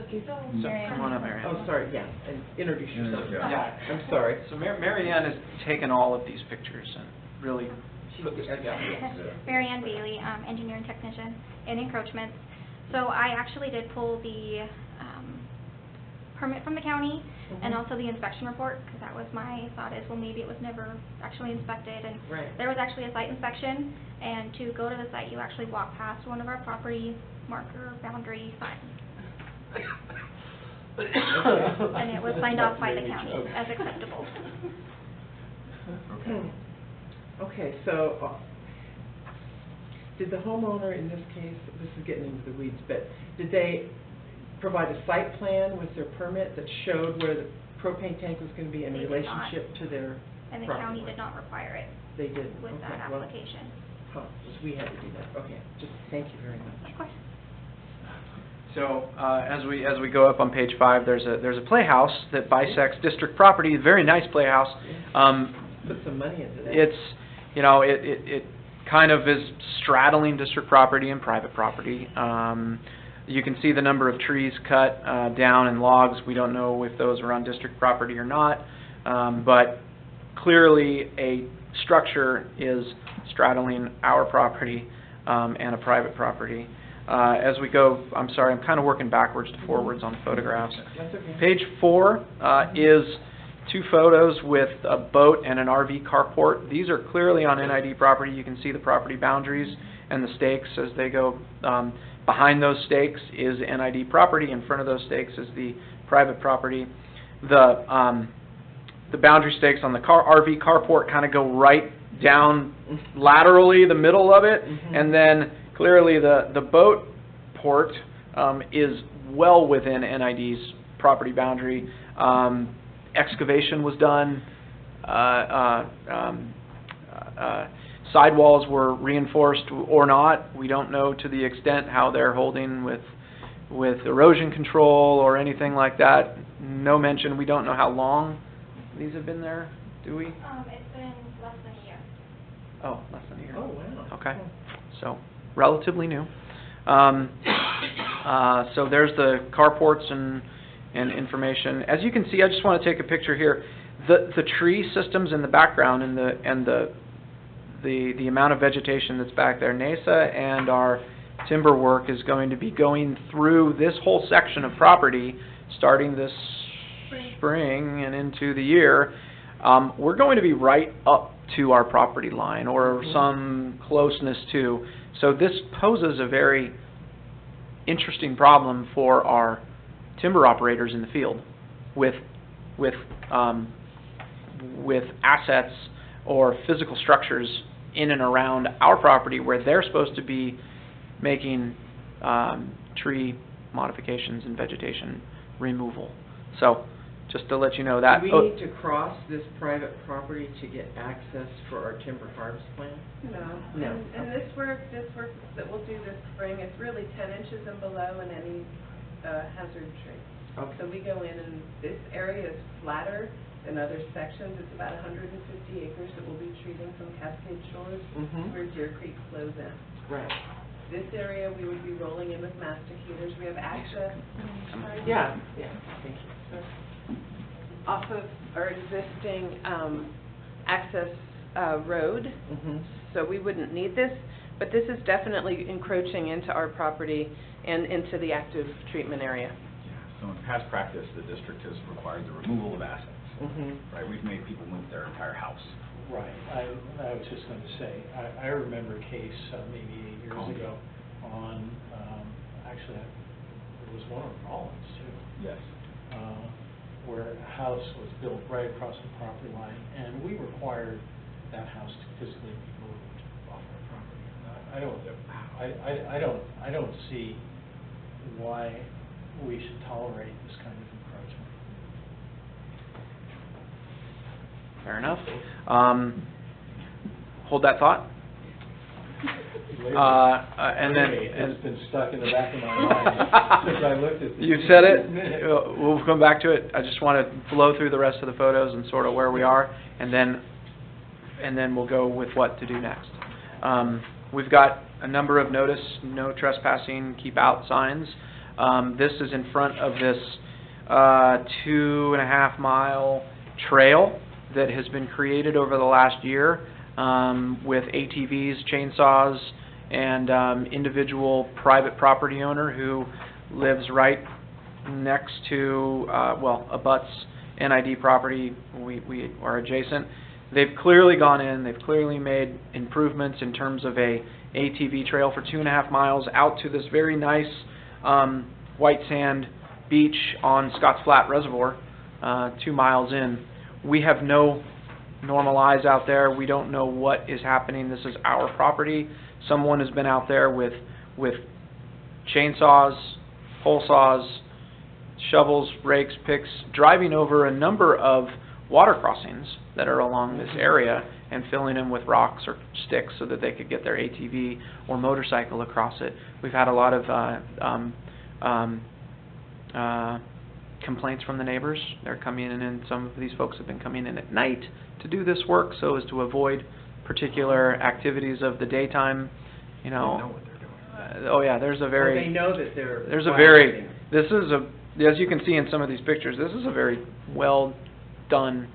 come on up, Marianne. Oh, sorry, yeah, and introduce yourself. Yeah. I'm sorry. So Marianne has taken all of these pictures and really put this together. Mary Ann Bailey, engineering technician in encroachments. So I actually did pull the permit from the county and also the inspection report, because that was my thought is, well, maybe it was never actually inspected. And there was actually a site inspection, and to go to the site, you actually walk past one of our property marker boundary signs. And it was signed off by the county as acceptable. Okay, so did the homeowner in this case, this is getting into the weeds, but did they provide a site plan with their permit that showed where the propane tank was going to be in relationship to their And the property? county did not require it They didn't? with that Okay, well, application. we had to do that. Okay, just thank you very much. Of course. So as we go up on page 5, there's a playhouse that bisects district property. Very nice playhouse. Put some money into that. It's it kind of is straddling district property and private property. You can see the number of trees cut down and logs. We don't know if those are on district property or not, but clearly a structure is straddling our property and a private property. As we go, I'm sorry, I'm kind of working backwards to forwards on photographs. That's okay. Page 4 is 2 photos with a boat and an RV carport. These are clearly on NID property. You can see the property boundaries and the stakes as they go. Behind those stakes is NID property. In front of those stakes is the private property. The boundary stakes on the RV carport kind of go right down laterally the middle of it, and then clearly the boat port is well within NID's property boundary. Excavation was done. Sidewalls were reinforced or not. We don't know to the extent how they're holding with erosion control or anything like that. No mention. We don't know how long these have been there, do we? It's been less than a year. Oh, less than a year. Oh, wow. Okay. So relatively new. So there's the carports and information. As you can see, I just want to take a picture here. The tree systems in the background and the amount of vegetation that's back there. NESA and our timber work is going to be going through this whole section of property starting this spring and into the year. We're going to be right up to our property line or some closeness to. So this poses a very interesting problem for our timber operators in the field with assets or physical structures in and around our property where they're supposed to be making tree modifications and vegetation removal. So just to let you know that. Do we need to cross this private property to get access for our timber harvest plan? No. And this work that we'll do this spring, it's really 10 inches and below in any hazard tree. Okay. So we go in and this area is flatter than other sections. It's about 150 acres that we'll be treating from Cascade Shores where Deer Creek flows in. Right. This area we would be rolling in with masticators. We have access. Yeah. Thank you. Off of our existing access road, so we wouldn't need this, but this is definitely encroaching into our property and into the active treatment area. So in past practice, the district has required the removal of assets. Right, we've made people move their entire house. Right. I was just going to say, I remember a case maybe 8 years ago on, actually, it was one of Rollins too. Yes. Where a house was built right across the property line, and we required that house to physically be moved off our property. I don't see why we should tolerate this kind of encroachment. Fair enough. Hold that thought. And then It's been stuck in the back of my mind since I looked at this. You said it. We'll come back to it. I just want to flow through the rest of the photos and sort of where we are, and then we'll go with what to do next. We've got a number of no trespassing, keep out signs. This is in front of this 2.5 mile trail that has been created over the last year with ATVs, chainsaws, and individual private property owner who lives right next to, abuts NID property. We are adjacent. They've clearly gone in, they've clearly made improvements in terms of a ATV trail for 2.5 miles out to this very nice white sand beach on Scotts Flat Reservoir, 2 miles in. We have no normal eyes out there. We don't know what is happening. This is our property. Someone has been out there with chainsaws, pole saws, shovels, rakes, picks, driving over a number of water crossings that are along this area and filling them with rocks or sticks so that they could get their ATV or motorcycle across it. We've had a lot of complaints from the neighbors. They're coming in, and some of these folks have been coming in at night to do this work so as to avoid particular activities of the daytime. You know what they're doing. Oh yeah, there's a very. They know that they're. There's a very. This is a. As you can see in some of these pictures, this is a very well done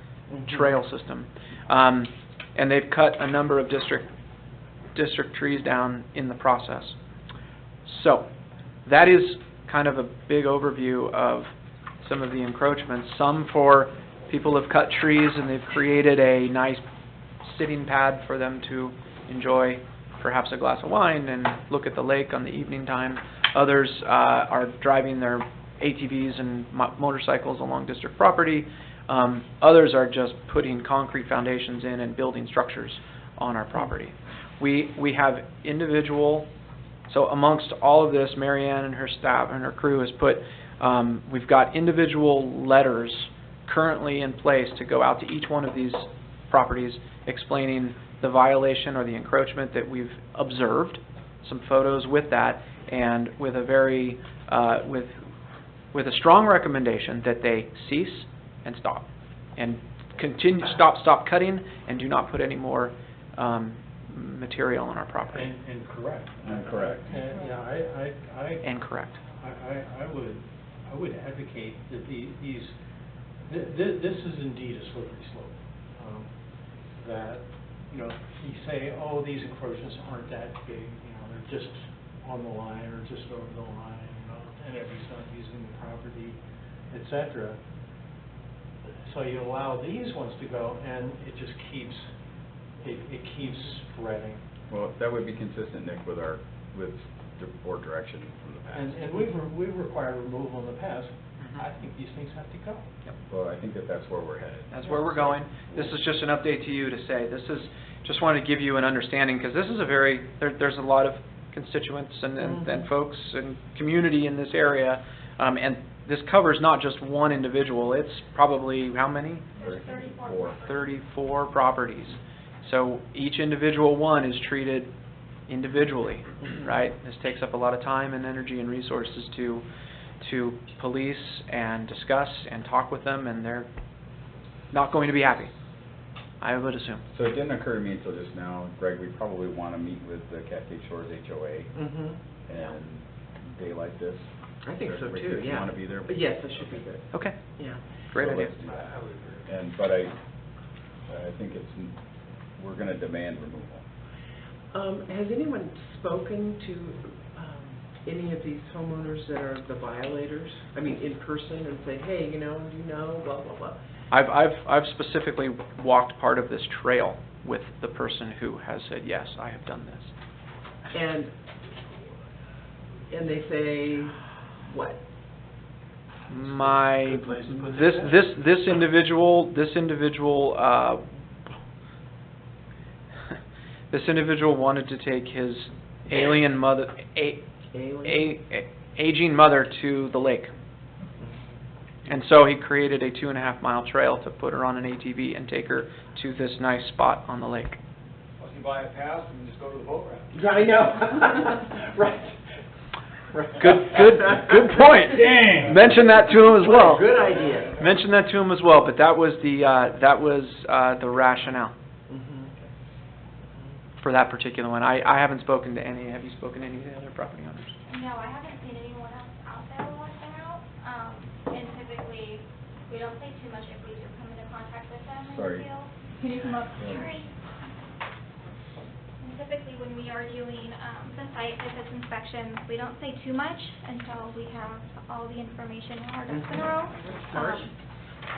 trail system, and they've cut a number of district trees down in the process. So that is kind of a big overview of some of the encroachments. Some for people have cut trees and they've created a nice sitting pad for them to enjoy perhaps a glass of wine and look at the lake on the evening time. Others are driving their ATVs and motorcycles along district property. Others are just putting concrete foundations in and building structures on our property. We have individual, so amongst all of this, Marianne and her staff and her crew has put, we've got individual letters currently in place to go out to each one of these properties explaining the violation or the encroachment that we've observed, some photos with that, and with a very, with a strong recommendation that they cease and stop, and continue, stop cutting, and do not put any more material on our property. And correct. And correct. And, yeah, And correct. I would advocate that this is indeed a slippery slope. That, you know, you say, oh, these encroachments aren't that big, you know, they're just on the line or just over the line, you know, and everybody's not using the property, et cetera. So you allow these ones to go, and it just keeps, it keeps spreading. Well, that would be consistent, Nick, with the board direction from the past. And we've required removal in the past. I think these things have to go. Yep. Well, I think that's where we're headed. That's where we're going. This is just an update to you to say, just wanted to give you an understanding, because this is there's a lot of constituents and folks and community in this area, and this covers not just one individual, it's probably, how many? 34 properties. So each individual one is treated individually, right? This takes up a lot of time and energy and resources to police and discuss and talk with them, and they're not going to be happy, I would assume. So it didn't occur to me until just now, Greg, we probably want to meet with the Cascade Shores HOA and daylight this. I think so Rick, too, if you yeah. want to be there? Yes, I should be there. Okay. Yeah. Great So idea. let's do that. But I think we're going to demand removal. Has anyone spoken to any of these homeowners that are the violators? I mean, in person, and say, hey, you know, blah, blah, blah. I've specifically walked part of this trail with the person who has said, yes, I have done this. And they say what? This individual wanted to take his aging mother to the lake. And so he created a 2.5 mile trail to put her on an ATV and take her to this nice spot on the lake. Well, you buy a pass and just go to the boat ramp. I know. Right. Good point. Dang. Mention that to him as well. Good idea. Mention that to him as well. But that was the rationale for that particular one. I haven't spoken to any. Have you spoken to any of the other property owners? No, I haven't seen anyone else out there who wants them out. And typically, we don't say too much if we do come into contact with them in the Sorry. field. Can you come up? Sorry. And typically, when we are doing the site visits inspections, we don't say too much until we have all the information in our ducks in a row.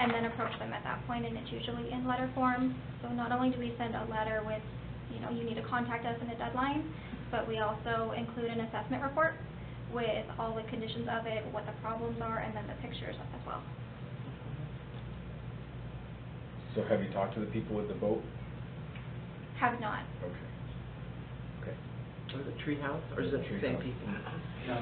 And then approach them at that point, and it's usually in letter form. So not only do we send a letter with, you need to contact us in a deadline, but we also include an assessment report with all the conditions of it, what the problems are, and then the pictures as well. So have you talked to the people with the boat? Have not. Okay. Or the tree house, or is it the same people?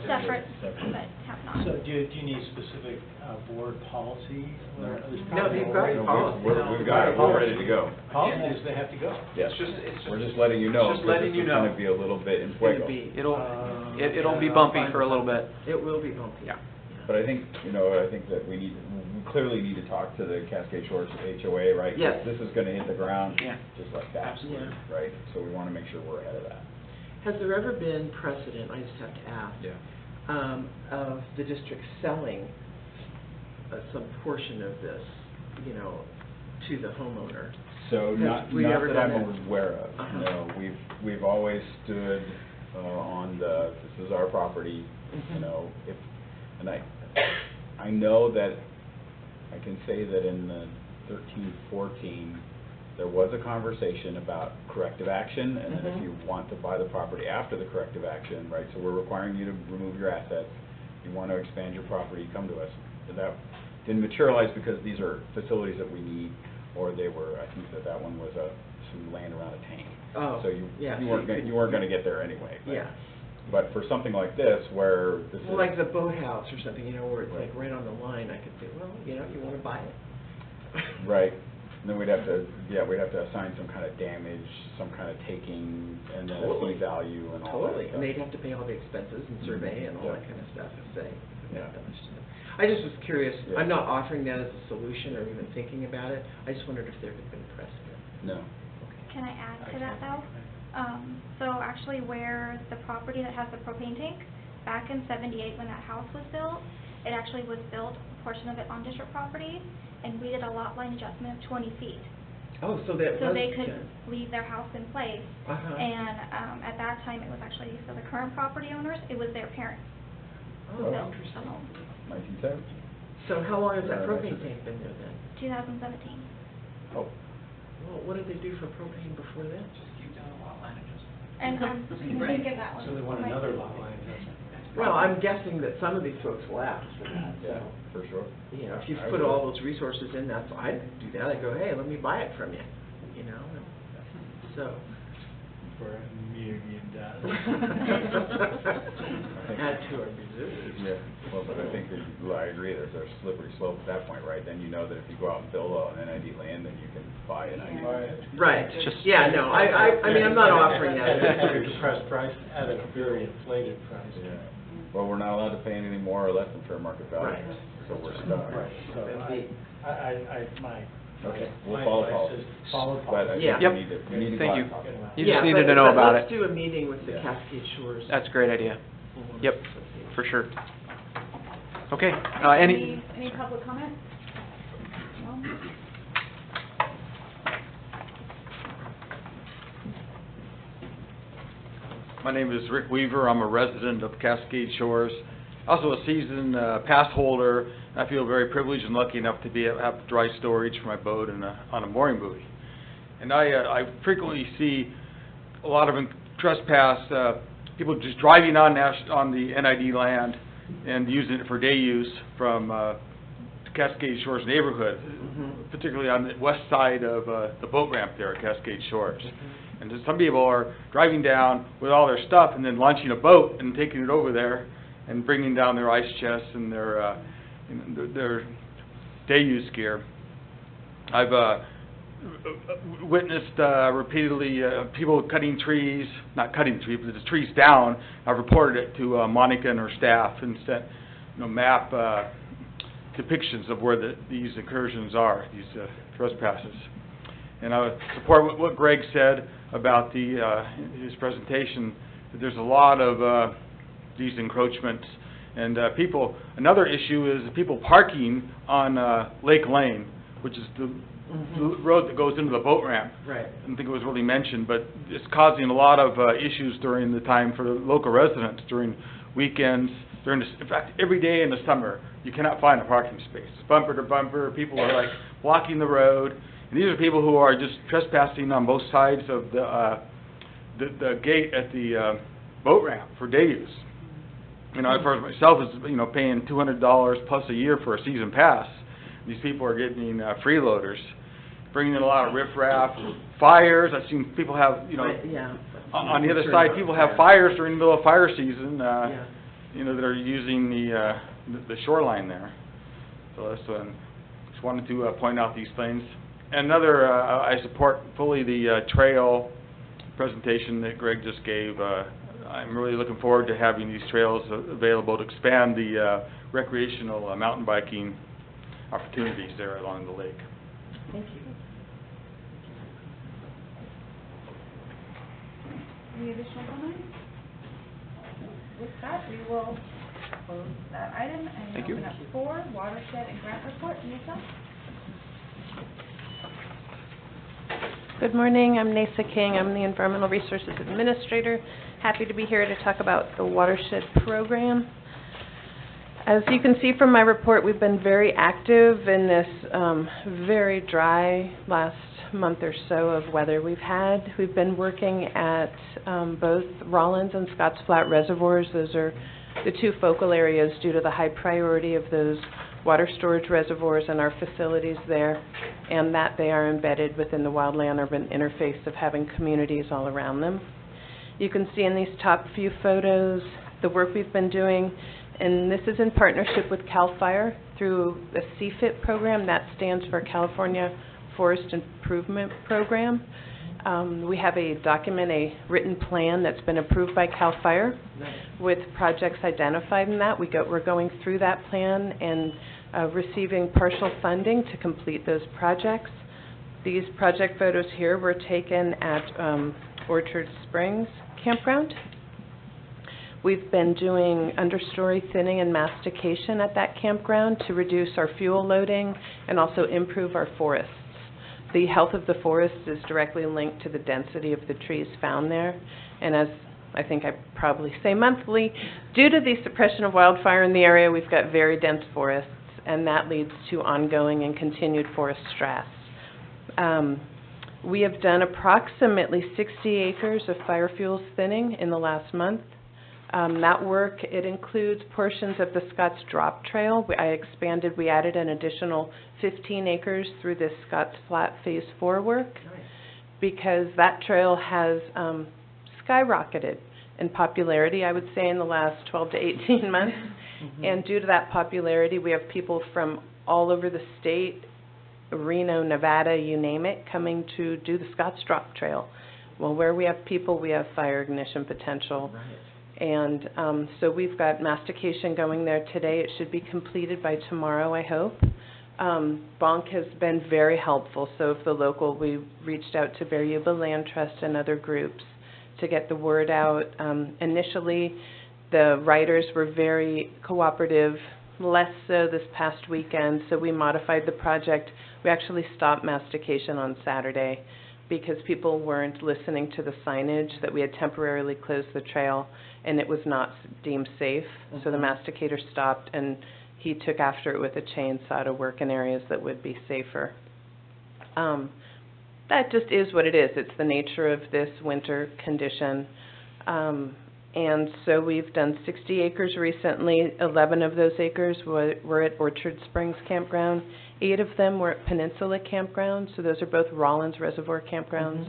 Separate, but have not. So do you need specific board policy? Or there's No, probably they've got already- policy. We've got it. We're ready to go. Policy is they have to go. Yes. It's We're just letting you know. Just letting you know. It's going to be a little bit in It's gonna fuego. be, It'll be bumpy for a little bit. it will be bumpy. Yeah. But I think, that we clearly need to talk to the Cascade Shores HOA, right? 'Cause Yes. this is going to hit the ground Yeah. just like that. Absolutely. Yeah. Right? So we want to make sure we're ahead of that. Has there ever been precedent, I just have to ask, of the district selling some portion of this, to the homeowner? So Have not we ever that done I'm that? aware of. Uh-huh. No, we've always stood on this is our property, I know that I can say that in the 13-14, there was a conversation about corrective action, and then if you want to buy the property after the corrective action, right, so we're requiring you to remove your assets, you want to expand your property, come to us. And that didn't materialize because these are facilities that we need, or they were, I think that one was some land around a tank. Oh, So you yeah, you weren't going to get there anyway. But, Yeah. But for something like this, where this Well, is... like the boathouse or something, where it's like right on the line, I could say, well, you want to buy it. Right. And then we'd have to assign some kind of damage, some kind of taking, and then a Totally. fee value and all that Totally, stuff. and they'd have to pay all the expenses and survey and all Yeah. that kind of stuff if they Yeah. understood. I just was curious, Yeah. I'm not offering that as a solution or even thinking about it, I just wondered if there had been precedent. No. Can I add to that though? So actually where the property that has the propane tank, back in '78 when that house was built, it actually was built, a portion of it on district property, and we did a lot line adjustment of 20 feet. Oh, so that was... So they could leave their house in place. Uh-huh. And at that time, it was actually, for the current property owners, it was their parents who Oh, built the interesting. home. 1970. So how long has that propane tank been there then? 2017. Oh. Well, what did they do for propane before then? Just keep doing a lot line adjustment. And I'm thinking that one. So they want might another be- lot line adjustment. Well, I'm guessing that some of these folks left for that, Yeah, so, for sure. you know, if you've I put would. all those resources in, that's, I'd do that, I'd go, hey, let me buy it from you, you know, and so. For a million dollars. Add to our reserves. Yeah, well, but I think that, well, I agree, there's a slippery slope at that point, right? Then you know that if you go out and build an NID land, then you can buy an NID land. Right, Just- yeah, no, I mean, I'm not offering At a that. very depressed price, at a very inflated price. Yeah, well, we're not allowed to pay any more or less than fair market value, Right. so we're stuck. Right, so my Okay, we'll my follow advice policy. is follow But I policy. Yeah. think we need to, we need to go Thank out you. and talk about it. You just needed to know but about let's it. do a meeting with the Yeah. Cascade Shores. That's a great idea. Homeowners Yep, Association. for sure. Okay, Any public comment? No? My name is Rick Weaver. I'm a resident of Cascade Shores, also a season pass holder. I feel very privileged and lucky enough to have dry storage for my boat and on a mooring buoy. And I frequently see a lot of trespass, people just driving on the NID land and using it for day use from Cascade Shores neighborhood, particularly on the west side of the boat ramp there at Cascade Shores. And just some people are driving down with all their stuff and then launching a boat and taking it over there and bringing down their ice chests and their day use gear. I've witnessed repeatedly people cutting trees, not cutting trees, but the trees down. I've reported it to Monica and her staff and sent map depictions of where these incursions are, these trespasses. And I would support what Greg said about his presentation, that there's a lot of these encroachments. And people, another issue is people parking on Lake Lane, which is the road that goes into the boat ramp. Right. I don't think it was really mentioned, but it's causing a lot of issues during the time for the local residents, during weekends, in fact, every day in the summer, you cannot find a parking space. Bumper to bumper, people are like blocking the road. And these are people who are just trespassing on both sides of the gate at the boat ramp for day use. I for myself is paying $200 plus a year for a season pass. These people are getting freeloaders, bringing in a lot of riffraff, fires. I've seen people have Yeah. on the other side, people have fires during the middle of fire season. That are using the shoreline there. So that's just wanted to point out these things. Another, I support fully the trail presentation that Greg just gave. I'm really looking forward to having these trails available to expand the recreational mountain biking opportunities there along the lake. Thank you. Any additional comments? With that, we will close that item and Thank you. open up for Watershed and Grant Report. Nisa? Good morning, I'm Nasa King, I'm the Environmental Resources Administrator. Happy to be here to talk about the Watershed program. As you can see from my report, we've been very active in this very dry last month or so of weather we've had. We've been working at both Rollins and Scotts Flat reservoirs. Those are the two focal areas due to the high priority of those water storage reservoirs and our facilities there, and that they are embedded within the wildland urban interface of having communities all around them. You can see in these top few photos the work we've been doing, and this is in partnership with CAL FIRE through the CFIP program. That stands for California Forest Improvement Program. We have a document, a written plan that's been approved by CAL FIRE with projects identified in that. We're going through that plan and receiving partial funding to complete those projects. These project photos here were taken at Orchard Springs Campground. We've been doing understory thinning and mastication at that campground to reduce our fuel loading and also improve our forests. The health of the forests is directly linked to the density of the trees found there, and as I think I probably say monthly, due to the suppression of wildfire in the area, we've got very dense forests, and that leads to ongoing and continued forest stress. We have done approximately 60 acres of fire fuels thinning in the last month. That work, it includes portions of the Scotts Drop Trail. We added an additional 15 acres through this Scotts Flat Phase 4 work because that trail has skyrocketed in popularity, I would say, in the last 12 to 18 months. And due to that popularity, we have people from all over the state, Reno, Nevada, you name it, coming to do the Scotts Drop Trail. Well, where we have people, we have fire ignition potential. And so we've got mastication going there today. It should be completed by tomorrow, I hope. Bonk has been very helpful. So if the local, we reached out to Bear Yuba Land Trust and other groups to get the word out. Initially, the writers were very cooperative, less so this past weekend, so we modified the project. We actually stopped mastication on Saturday because people weren't listening to the signage that we had temporarily closed the trail and it was not deemed safe. So the masticator stopped and he took after it with a chainsaw to work in areas that would be safer. That just is what it is. It's the nature of this winter condition. And so we've done 60 acres recently. 11 of those acres were at Orchard Springs Campground. 8 of them were at Peninsula Campground, so those are both Rollins Reservoir campgrounds.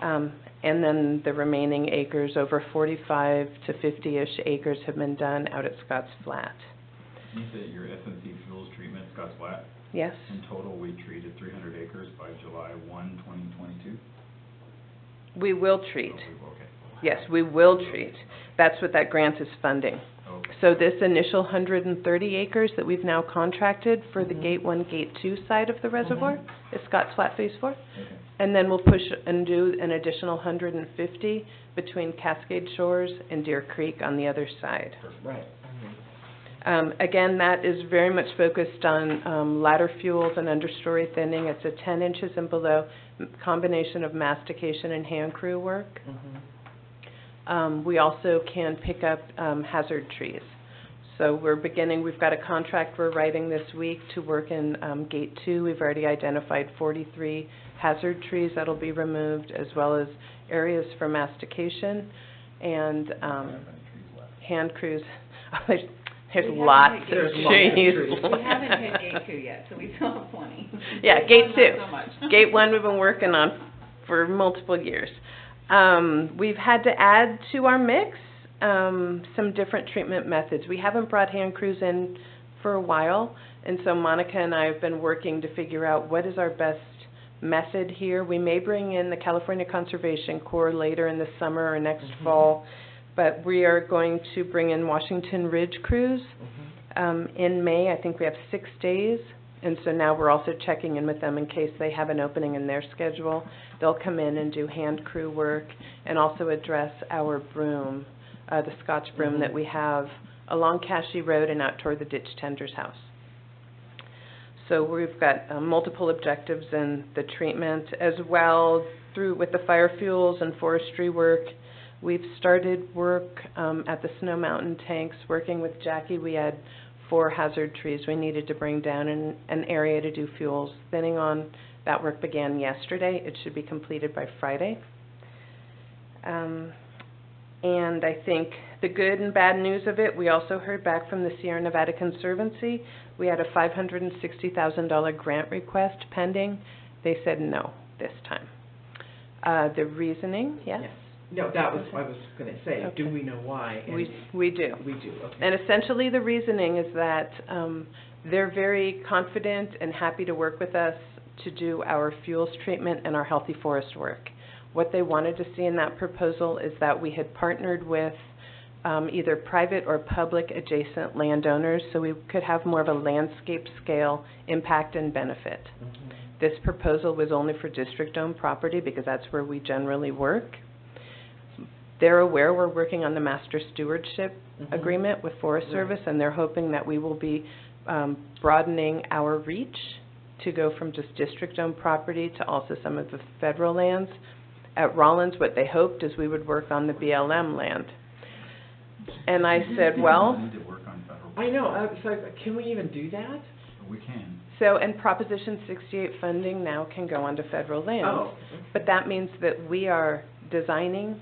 And then the remaining acres, over 45 to 50-ish acres, have been done out at Scotts Flat. You said your SNC fuels treatment, Scotts Flat? Yes. In total, we treated 300 acres by July 1, 2022? We will treat. Oh, okay. Yes, we will treat. That's what that grant is funding. Okay. So this initial 130 acres that we've now contracted for the Gate 1, Gate 2 side of the reservoir is Scotts Flat Phase 4. Okay. And then we'll push and do an additional 150 between Cascade Shores and Deer Creek on the other side. Right. Again, that is very much focused on ladder fuels and understory thinning. It's a 10 inches and below combination of mastication and hand crew work. We also can pick up hazard trees. So we've got a contract we're writing this week to work in Gate 2. We've already identified 43 hazard trees that'll be removed, as well as areas for mastication and hand crews. There's lots of trees. We haven't hit Gate 2 yet, so we still have plenty. Yeah, Gate 2. Not so much. Gate 1 we've been working on for multiple years. We've had to add to our mix some different treatment methods. We haven't brought hand crews in for a while, and so Monica and I have been working to figure out what is our best method here. We may bring in the California Conservation Corps later in the summer or next fall, but we are going to bring in Washington Ridge crews in May. I think we have 6 days. And so now we're also checking in with them in case they have an opening in their schedule. They'll come in and do hand crew work and also address our broom, the Scotch broom that we have along Cashy Road and out toward the ditch tender's house. So we've got multiple objectives in the treatment as well with the fire fuels and forestry work. We've started work at the Snow Mountain tanks, working with Jackie. We had 4 hazard trees we needed to bring down in an area to do fuels thinning on. That work began yesterday. It should be completed by Friday. And I think the good and bad news of it, we also heard back from the Sierra Nevada Conservancy. We had a $560,000 grant request pending. They said no this time. The reasoning, yes? No, that was what I was going to say. Okay. Do we know why? And we do. We do, okay. And essentially the reasoning is that they're very confident and happy to work with us to do our fuels treatment and our healthy forest work. What they wanted to see in that proposal is that we had partnered with either private or public adjacent landowners so we could have more of a landscape scale impact and benefit. This proposal was only for district-owned property because that's where we generally work. They're aware we're working on the master stewardship agreement with Forest Service, and they're hoping that we will be broadening our reach to go from just district-owned property to also some of the federal lands. At Rollins, what they hoped is we would work on the BLM land. And I said, well, We need to work on federal. I know, I was like, can we even do that? We can. so, and Proposition 68 funding now can go onto federal lands. Oh. But that means that we are designing,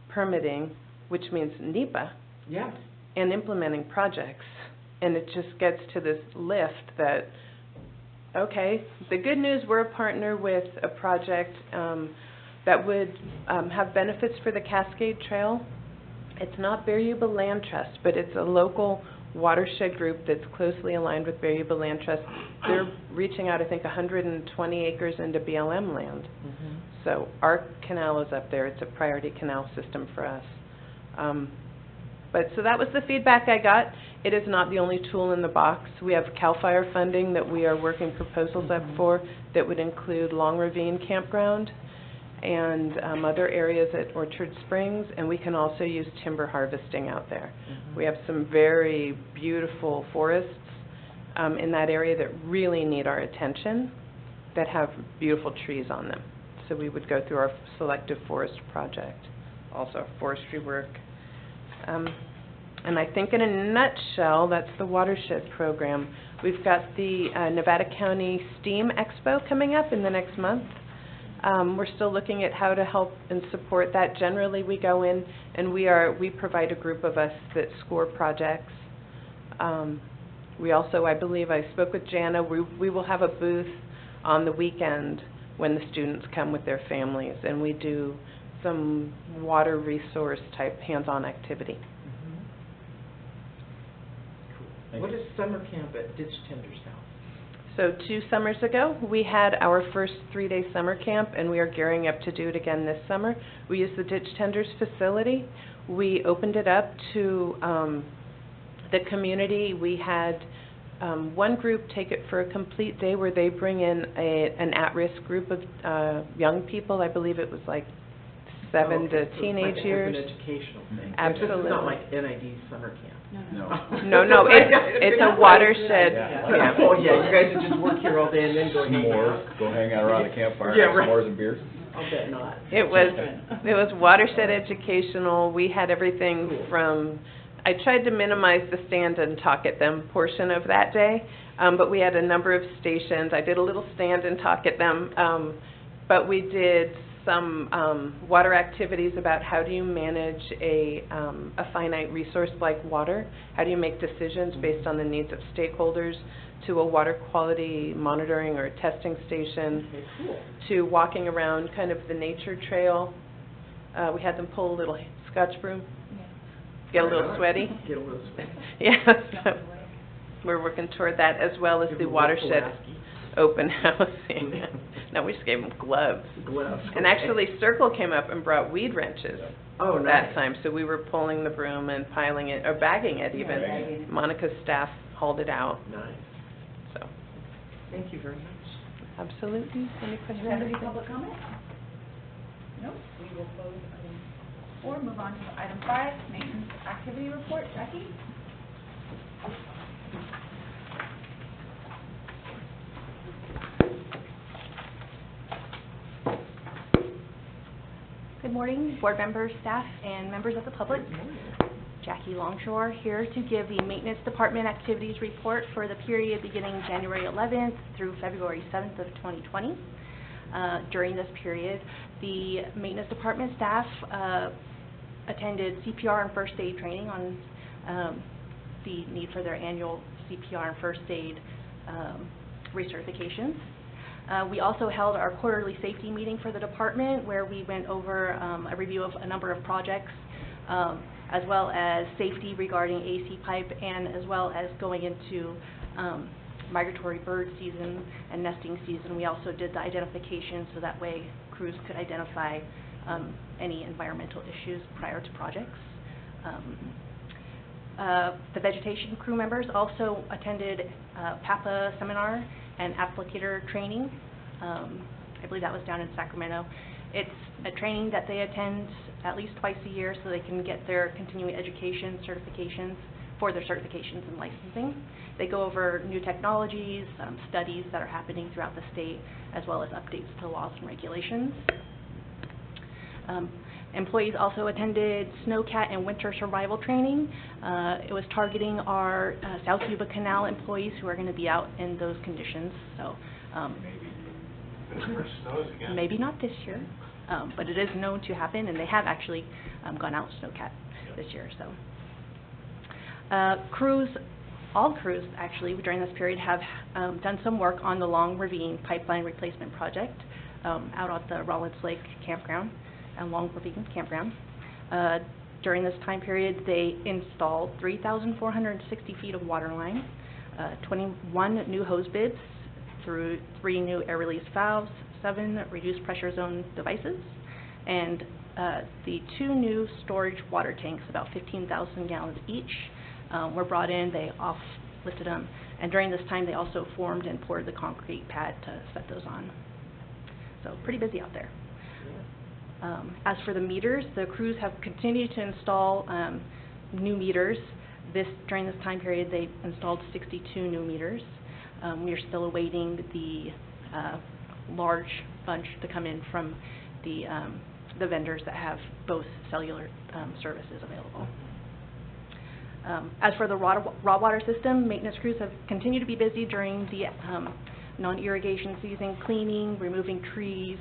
permitting, which means NEPA, Yeah. and implementing projects. And it just gets to this lift that, okay, the good news, we're a partner with a project that would have benefits for the Cascade Trail. It's not Bear-Yuba Land Trust, but it's a local watershed group that's closely aligned with Bear-Yuba Land Trust. They're reaching out, I think, 120 acres into BLM land. So our canal is up there. It's a priority canal system for us. So that was the feedback I got. It is not the only tool in the box. We have CAL FIRE funding that we are working proposals up for that would include Long Ravine Campground and other areas at Orchard Springs, and we can also use timber harvesting out there. We have some very beautiful forests in that area that really need our attention, that have beautiful trees on them. So we would go through our selective forest project, also forestry work. And I think in a nutshell, that's the Watershed program. We've got the Nevada County STEAM Expo coming up in the next month. We're still looking at how to help and support that. Generally, we go in and we provide a group of us that score projects. We also, I believe, I spoke with Jana, we will have a booth on the weekend when the students come with their families, and we do some water resource type hands-on activity. What is summer camp at Ditch Tender's house? So 2 summers ago, we had our first 3-day summer camp, and we are gearing up to do it again this summer. We used the Ditch Tenders facility. We opened it up to the community. We had one group take it for a complete day where they bring in an at-risk group of young people. I believe it was like 7 to teenage years. It's like an educational thing. Absolutely. It's not like NID summer camp. No, it's a watershed. Yeah. Oh, yeah, you guys would just work here all day and then go hang out. Go hang out around a campfire, Yeah, have right. s'mores and beers. I'll bet not. It was watershed educational. We had everything from, I tried to minimize the stand and talk at them portion of that day, but we had a number of stations. I did a little stand and talk at them, but we did some water activities about how do you manage a finite resource like water? How do you make decisions based on the needs of stakeholders, to a water quality monitoring or testing station, to walking around kind of the nature trail. We had them pull a little Scotch broom, get a little sweaty. Get a little sweaty. Yeah, so we're working toward that, as well as the watershed open housing. No, we just gave them gloves. Gloves. And actually, Circle came up and brought weed wrenches Oh, nice. that time, so we were pulling the broom and piling it, or bagging it even. bagging it. Monica's staff hauled it out, Nice. so, Thank you very much. absolutely. Any Do questions? you have any public comment? No, we will close item 4, move on to item 5, maintenance activity report. Jackie? Good morning, board members, staff, and members of the public. Jackie Longshore here to give the Maintenance Department Activities Report for the period beginning January 11th through February 7th of 2020. During this period, the Maintenance Department staff attended CPR and first aid training on the need for their annual CPR and first aid recertifications. We also held our quarterly safety meeting for the department, where we went over a review of a number of projects, as well as safety regarding AC pipe, and as well as going into migratory bird season and nesting season. We also did the identification, so that way crews could identify any environmental issues prior to projects. The vegetation crew members also attended PAPA seminar and applicator training I believe that was down in Sacramento. It's a training that they attend at least twice a year so they can get their continuing education certifications for their certifications and licensing. They go over new technologies, studies that are happening throughout the state, as well as updates to laws and regulations. Employees also attended snowcat and winter survival training. It was targeting our South Yuba Canal employees who are going to be out in those conditions. So maybe not this year, but it is known to happen, and they have actually gone out snowcat this year. So all crews actually during this period have done some work on the Long Ravine pipeline replacement project out at the Rollins Lake campground and Long Ravine campground. During this time period, they installed 3,460 feet of water line, 21 new hose bibs through 3 new air release valves, 7 reduced pressure zone devices, and the 2 new storage water tanks, about 15,000 gallons each, were brought in. They lifted them, and during this time they also formed and poured the concrete pad to set those on. So pretty busy out there. As for the meters, the crews have continued to install new meters. During this time period, they installed 62 new meters. We are still awaiting the large bunch to come in from the vendors that have both cellular services available. As for the raw water system, maintenance crews have continued to be busy during the non-irrigation season, cleaning, removing trees,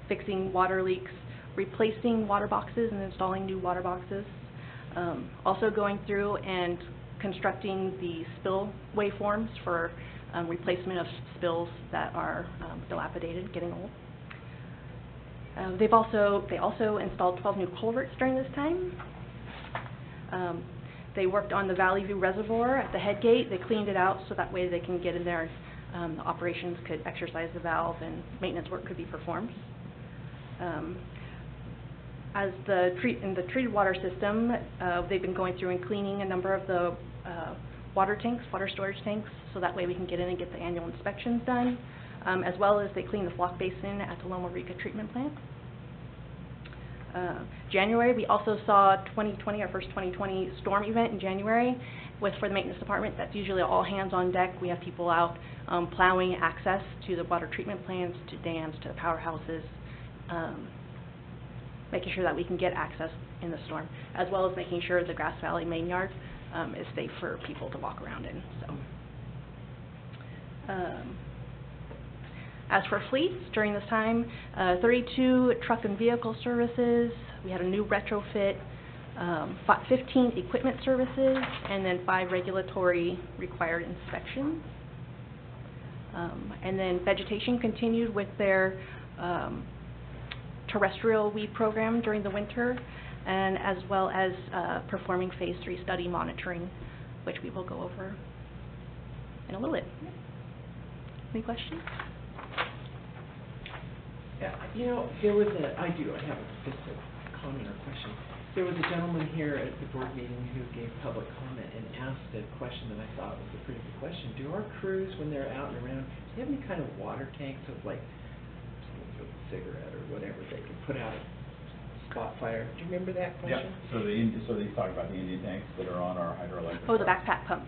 fixing water leaks, replacing water boxes and installing new water boxes. Also going through and constructing the spill waveforms for replacement of spills that are dilapidated, getting old. They also installed 12 new culverts during this time. They worked on the Valley View Reservoir at the head gate. They cleaned it out so that way they can get in there and the operations could exercise the valve and maintenance work could be performed. As in the treated water system, they've been going through and cleaning a number of the water storage tanks, so that way we can get in and get the annual inspections done, as well as they clean the flock basin at the Loma Rica treatment plant. January, we also saw our first 2020 storm event in January for the maintenance department. That's usually all hands on deck. We have people out plowing access to the water treatment plants, to dams, to the powerhouses, making sure that we can get access in the storm, as well as making sure the Grass Valley main yard is safe for people to walk around in. So, as for fleets, during this time, 32 truck and vehicle services. We had a new retrofit, 15 equipment services, and then 5 regulatory required inspections. And then Vegetation continued with their terrestrial weed program during the winter, and as well as performing phase 3 study monitoring, which we will go over in a little bit. Any questions? Yeah, I have just a comment or question. There was a gentleman here at the board meeting who gave public comment and asked a question that I thought was a pretty good question. Do our crews, when they're out and around, do they have any kind of water tanks of like someone with a cigarette or whatever they can put out a spot fire? Do you remember that question? Yeah, so he's talking about the Indian tanks that are on our hydroelectric. Oh, the backpack pumps.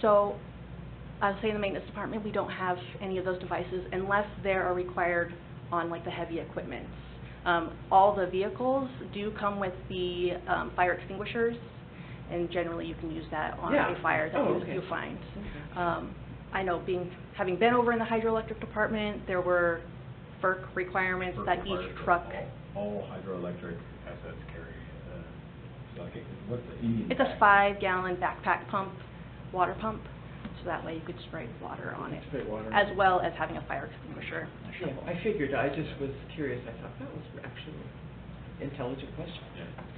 So I'll say in the maintenance department, we don't have any of those devices unless they are required on like the heavy equipment. All the vehicles do come with the fire extinguishers, and generally you can use that on a fire that you find. Okay. I know having been over in the hydroelectric department, there were FERC requirements that each truck. All hydroelectric assets carry, what's the Indian? It's a 5-gallon backpack pump, water pump. So that way you could spray water on it, as well as having a fire extinguisher. Yeah, I figured. I just was curious. I thought that was actually an intelligent question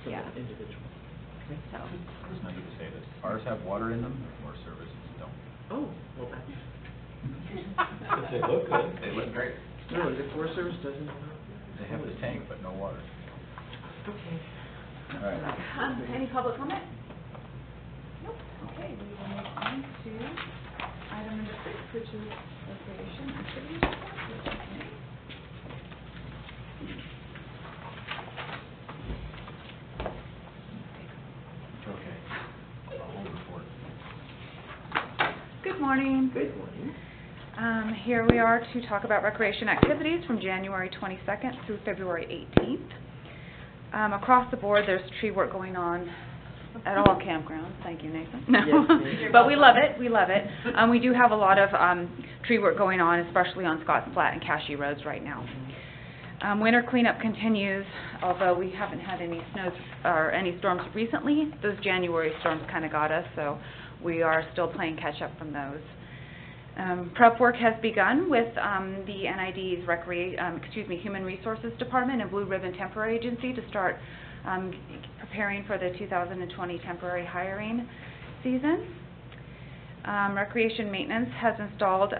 for the individual. Okay. So. There's no need to say this. Ours have water in them, or services don't. Oh, well, that's... They look good. They look great. Really, the Forest Service doesn't... They have the tank, but no water. Okay. All right. Any public comment? Nope. Okay, we will move on to item number 6, which is recreation activities report. Good morning. Good morning. Here we are to talk about recreation activities from January 22nd through February 18th. Across the board, there's tree work going on at all campgrounds. Thank you, Nathan. No. Yes, But we love it. We love it. We do have a lot of tree work going on, especially on Scotts Flat and Cascade roads right now. Winter cleanup continues, although we haven't had any snows or any storms recently. Those January storms kind of got us, so we are still playing catch up from those. Prep work has begun with the NID's Human Resources Department and Blue Ribbon Temporary Agency to start preparing for the 2020 temporary hiring season. Recreation maintenance has installed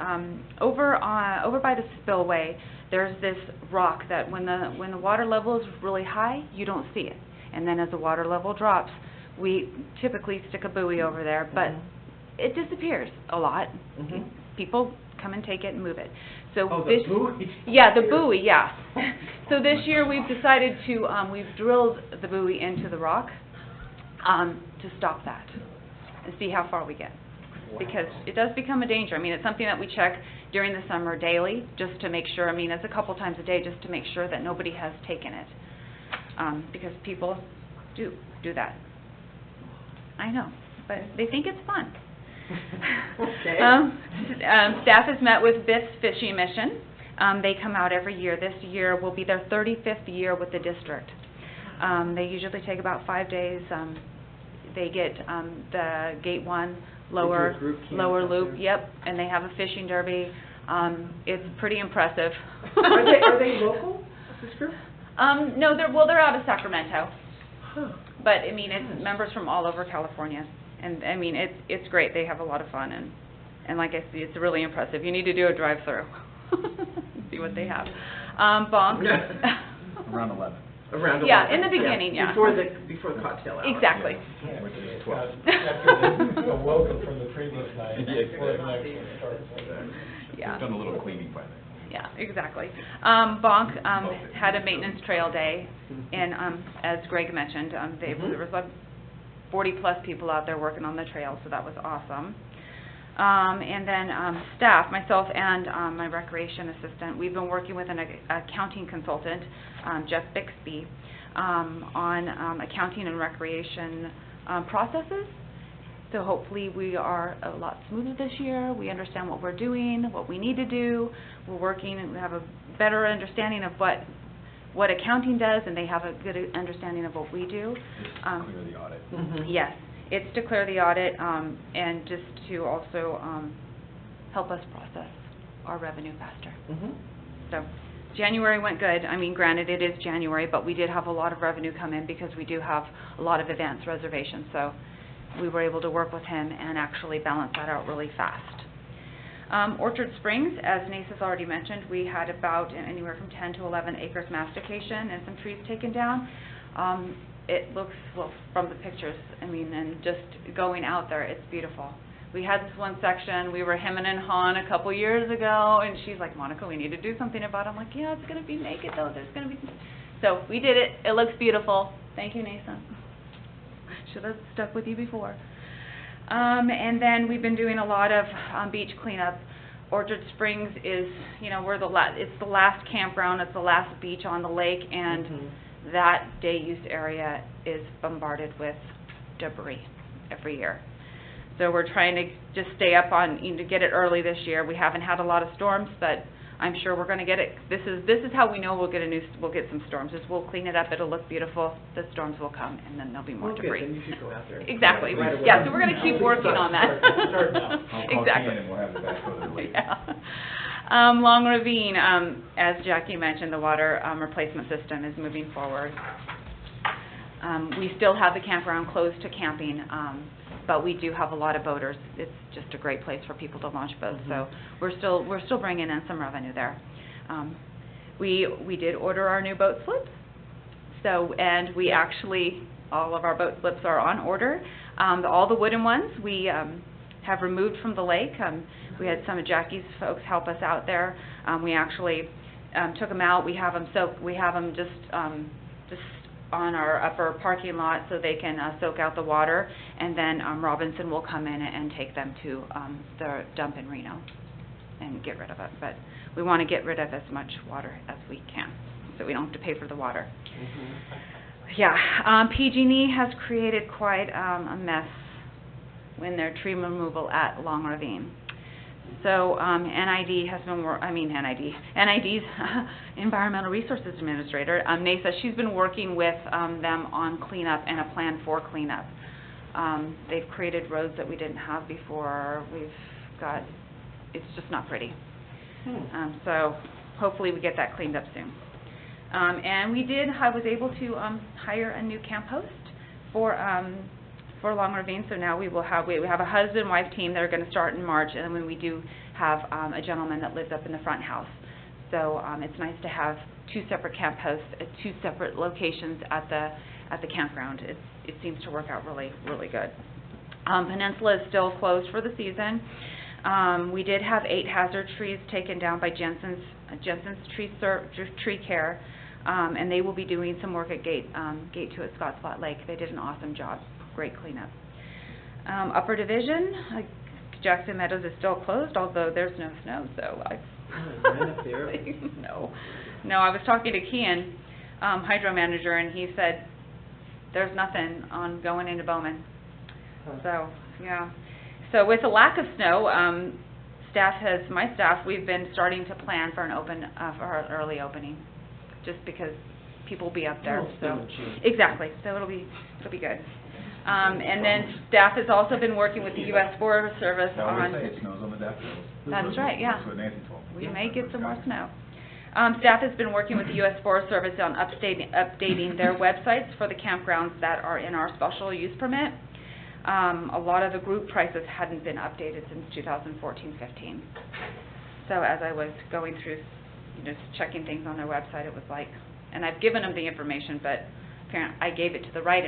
over by the spillway. There's this rock that when the water level is really high, you don't see it, and then as the water level drops, we typically stick a buoy over there, but it disappears a lot. People come and take it and move it. So the buoy? Yeah, the buoy, yeah. So this year we've decided to, we've drilled the buoy into the rock to stop that and see how far we get. Because it does become a danger. I mean, it's something that we check during the summer daily, just to make sure, I mean, it's a couple times a day, just to make sure that nobody has taken it. Because people do that. I know, but they think it's fun. Okay. Staff has met with BIT's fishing mission. They come out every year. This year will be their 35th year with the district. They usually take about 5 days. They get the Gate 1 lower loop, yep, and they have a fishing derby. It's pretty impressive. Are they local, this group? No, they're out of Sacramento. Huh. But I mean, it's members from all over California, and I mean, it's great. They have a lot of fun, and like I said, it's really impressive. You need to do a drive-through, see what they have. Bonk. Around 11. Around 11. Yeah, in the beginning, yeah. Before the cocktail hour. Exactly. Yeah, Which is 12. after the welcome from the previous night, before the next one starts. Yeah. We've done a little cleaning by then. Yeah, exactly. Bonk had a maintenance trail day, and as Greg mentioned, there was like 40-plus people out there working on the trail, so that was awesome. And then staff, myself and my recreation assistant, we've been working with an accounting consultant, Jeff Bixby, on accounting and recreation processes. So hopefully we are a lot smoother this year. We understand what we're doing, what we need to do. We're working and we have a better understanding of what accounting does, and they have a good understanding of what we do. Just clear the audit. Yes, it's to clear the audit and just to also help us process our revenue faster. So January went good. I mean, granted, it is January, but we did have a lot of revenue come in because we do have a lot of advance reservations. So we were able to work with him and actually balance that out really fast. Orchard Springs, as Nace has already mentioned, we had about anywhere from 10 to 11 acres mastication and some trees taken down. It looks, well, from the pictures, I mean, and just going out there, it's beautiful. We had this one section, we were hemming and hawing a couple years ago, and she's like, Monica, we need to do something about it. I'm like, yeah, it's going to be naked, though. There's going to be... So we did it. It looks beautiful. Thank you, Nathan. Should have stuck with you before. And then we've been doing a lot of beach cleanup. Orchard Springs is, you know, it's the last campground, it's the last beach on the lake, and that day use area is bombarded with debris every year. So we're trying to just stay up on, to get it early this year. We haven't had a lot of storms, but I'm sure we're going to get it. This is how we know we'll get some storms. Is we'll clean it up. It'll look beautiful. The storms will come, and then there'll be more debris. Then you should go out there. Exactly. Right away. Yeah. So we're going to keep working on that. Start now. Exactly. And we'll have the backhoe later. Yeah. Long Ravine, as Jackie mentioned, the water replacement system is moving forward. We still have the campground closed to camping, but we do have a lot of boaters. It's just a great place for people to launch boats. So we're still bringing in some revenue there. We did order our new boat slips. So, and we actually, all of our boat slips are on order. All the wooden ones we have removed from the lake. We had some of Jackie's folks help us out there. We actually took them out. We have them just on our upper parking lot so they can soak out the water, and then Robinson will come in and take them to the dump in Reno and get rid of it. But we want to get rid of as much water as we can, so we don't have to pay for the water. Yeah, PG&E has created quite a mess when their tree removal at Long Ravine. So NID's Environmental Resources Administrator, Nasa, she's been working with them on cleanup and a plan for cleanup. They've created roads that we didn't have before. It's just not pretty. So hopefully we get that cleaned up soon. And I was able to hire a new camp host for Long Ravine. So now we have a husband-wife team that are going to start in March, and then we do have a gentleman that lives up in the front house. So it's nice to have two separate camp hosts at two separate locations at the campground. It seems to work out really, really good. Peninsula is still closed for the season. We did have 8 hazard trees taken down by Jensen's Tree Care, and they will be doing some work at Gate 2 at Scotts Flat Lake. They did an awesome job. Great cleanup. Upper Division, Jackson Meadows is still closed, although there's no snow, so No, I was talking to Kean, hydro manager, and he said there's nothing on going into Bowman. So, yeah. So with the lack of snow, my staff, we've been starting to plan for for an early opening, just because people will be up there. So exactly. So it'll be good. And then staff has also been working with the U.S. Forest Service on. It snows on the daffodils. That's right. Yeah. That's what Nancy told me. We may get some more snow. Staff has been working with the U.S. Forest Service on updating their websites for the campgrounds that are in our special use permit. A lot of the group prices hadn't been updated since 2014-15. So as I was going through, checking things on their website, it was like, and I've given them the information, but apparently I gave it to the right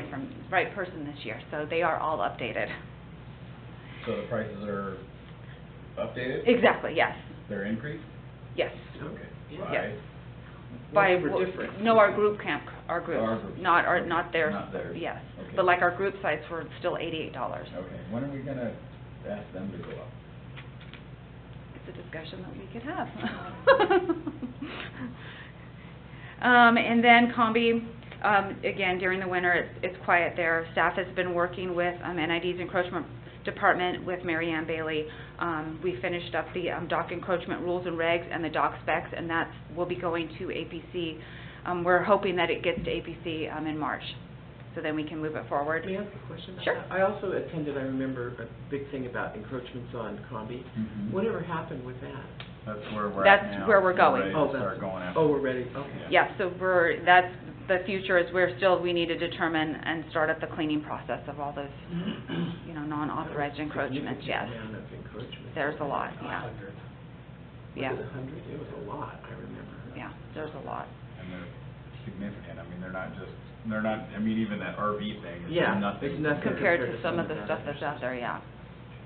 person this year, so they are all updated. So the prices are updated? Exactly, yes. They're increased? Yes. Okay. Yes. Different. Our group, not theirs. Not theirs. Yes, Okay. but like our group sites were still $88. Okay, when are we gonna ask them to go up? It's a discussion that we could have. And then Combi, again, during the winter, it's quiet there. Staff has been working with NID's Encroachment Department with Mary Ann Bailey. We finished up the dock encroachment rules and regs and the dock specs, and that will be going to APC. We're hoping that it gets to APC in March, so then we can move it forward. May I ask a question about Sure. that? I also attended, I remember, a big thing about encroachments on Combi. Mm-hmm. Whatever happened with that? That's where we're That's at now. where we're going. Ready to start going after. Oh, we're ready, okay. Yeah, so that's the future is we need to determine and start up the cleaning process of all those, non-authorized encroachments, yes. Amount of encroachments. There's a lot, yeah. Yeah. Was it 100? It was a lot, I remember. Yeah, there's a lot. And they're significant. I mean, they're not, even that RV thing is nothing. It's nothing Compared to some of the stuff that's out there, yeah.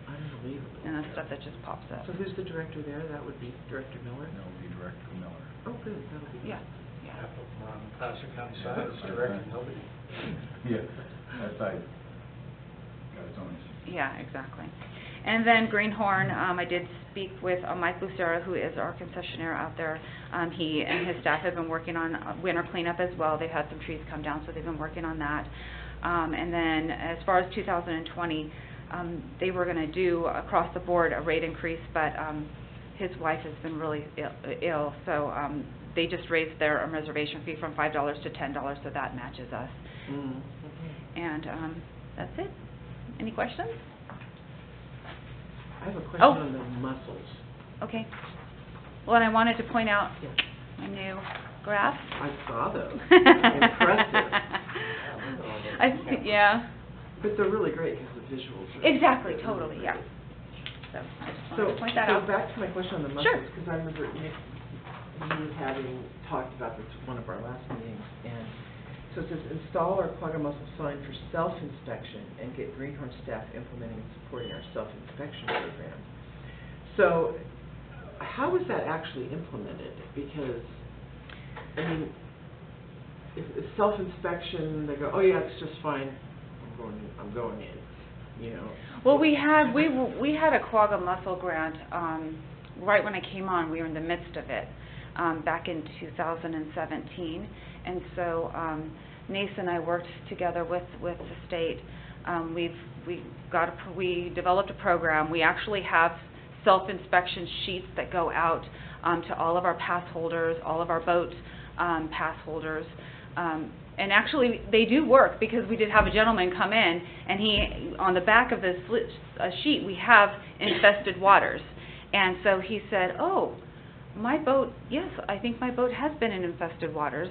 Unbelievable. And the stuff that just pops up. So who's the director there? That would be Director Miller? That would be Director Miller. Oh, good, that'll be good. Yeah, yeah. On the Placer County side, it's directed nobody. Yeah, that side got its own issues. Yeah, exactly. And then Greenhorn, I did speak with Mike Lucera, who is our concessionaire out there. He and his staff have been working on winter cleanup as well. They've had some trees come down, so they've been working on that. And then as far as 2020, they were going to do across the board a rate increase, but his wife has been really ill, so they just raised their reservation fee from $5 to $10, so that matches us. Mm-hmm. And that's it. Any questions? I have a question Oh. on the mussels. Okay. Well, and I wanted to point out my new graph. I saw those. Impressive. Yeah. But they're really great because the visuals are... Exactly, totally, yeah. So I just wanted to point that out. So back to my question on the mussels, Sure. because I remember Nick, you having talked about this at one of our last meetings, and so it says, install or plug a mussel sign for self-inspection and get Greenhorn staff implementing and supporting our self-inspection program. So, how is that actually implemented? Because, I mean, if self-inspection, they go, oh yeah, it's just fine, I'm going in, you know? Well, we had a quagga mussel grant, right when I came on, we were in the midst of it, back in 2017. And so, Nace and I worked together with the state. We developed a program. We actually have self-inspection sheets that go out to all of our pass holders, all of our boat pass holders. And actually, they do work, because we did have a gentleman come in, and he, on the back of this sheet, we have infested waters. And so he said, oh, my boat, yes, I think my boat has been in infested waters.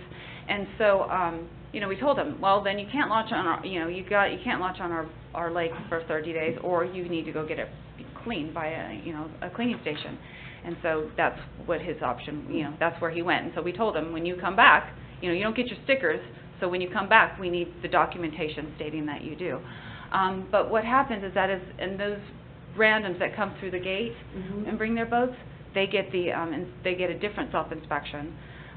And so, you know, we told him, well, then you can't launch on our, you know, you can't launch on our lake for 30 days, or you need to go get it cleaned by a cleaning station. And so that's what his option, you know, that's where he went. And so we told him, when you come back, you know, you don't get your stickers, so when you come back, we need the documentation stating that you do. But what happens is that and those randoms that come through the gate and bring their boats, they get they get a different self-inspection,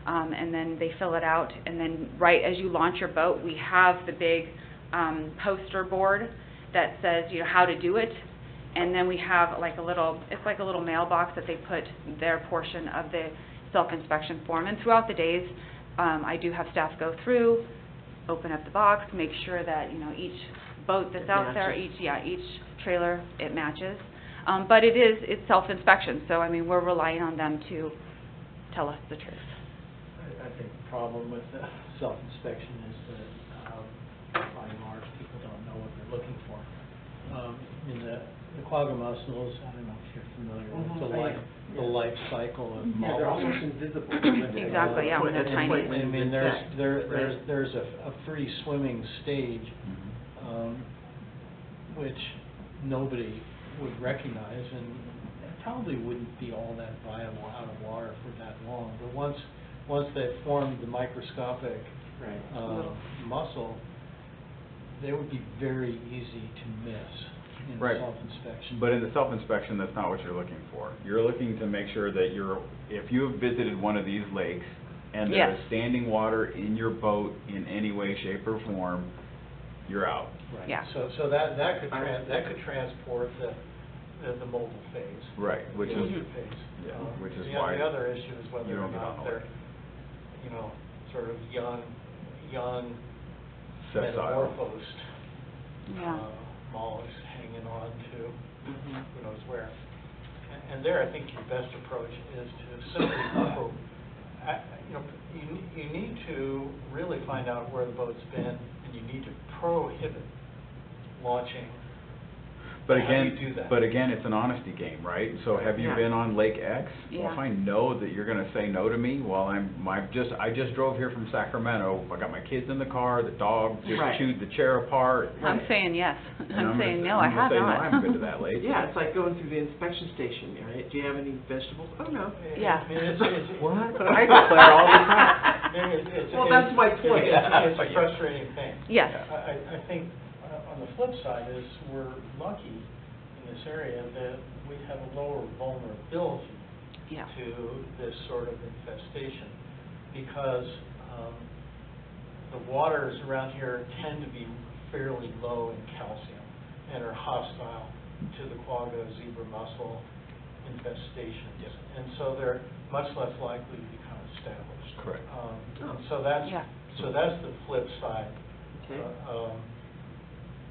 and then they fill it out, and then right as you launch your boat, we have the big poster board that says, you know, how to do it. And then we have like it's like a little mailbox that they put their portion of the self-inspection form. And throughout the days, I do have staff go through, open up the box, make sure that, you know, each boat that's out there, each trailer, it matches. But it's self-inspection, so I mean, we're relying on them to tell us the truth. I think the problem with the self-inspection is that by and large, people don't know what they're looking for. In the quagga mussels, I don't know if you're familiar with the life cycle of mollusks. They're almost invisible. Exactly, yeah, when they're tiny. I mean, there's a free swimming stage, which nobody would recognize, and it probably wouldn't be all that viable out of water for that long. But once they've formed the microscopic mussel, they would be very easy to miss in self-inspection. But in the self-inspection, that's not what you're looking for. You're looking to make sure that if you have visited one of these lakes and there is standing water in your boat in any way, shape, or form, you're out. Right. Yeah. So that could transport the mobile phase. Right, which is which is why the other issue is whether or not they're, you know, sort of young metamorphosed mollusks hanging on to who knows where. And there, I think your best approach is to simply you need to really find out where the boat's been, and you need to prohibit launching. But again, it's an honesty game, right? So have you been on Lake X? Yeah. Well, if I know that you're going to say no to me, well, I just drove here from Sacramento. I got my kids in the car. The dog just chewed the chair apart. I'm saying yes. I'm saying no, I have not. No, I haven't been to that lake. Yeah, it's like going through the inspection station, right? Do you have any vegetables? Oh, no. Yeah. What? I declare all the time. Well, that's my point. It's a frustrating thing. Yes. I think on the flip side is we're lucky in this area that we have a lower vulnerability to this sort of infestation, because the waters around here tend to be fairly low in calcium and are hostile to the quagga zebra mussel infestations. And so they're much less likely to become established. Correct. And so that's the flip side.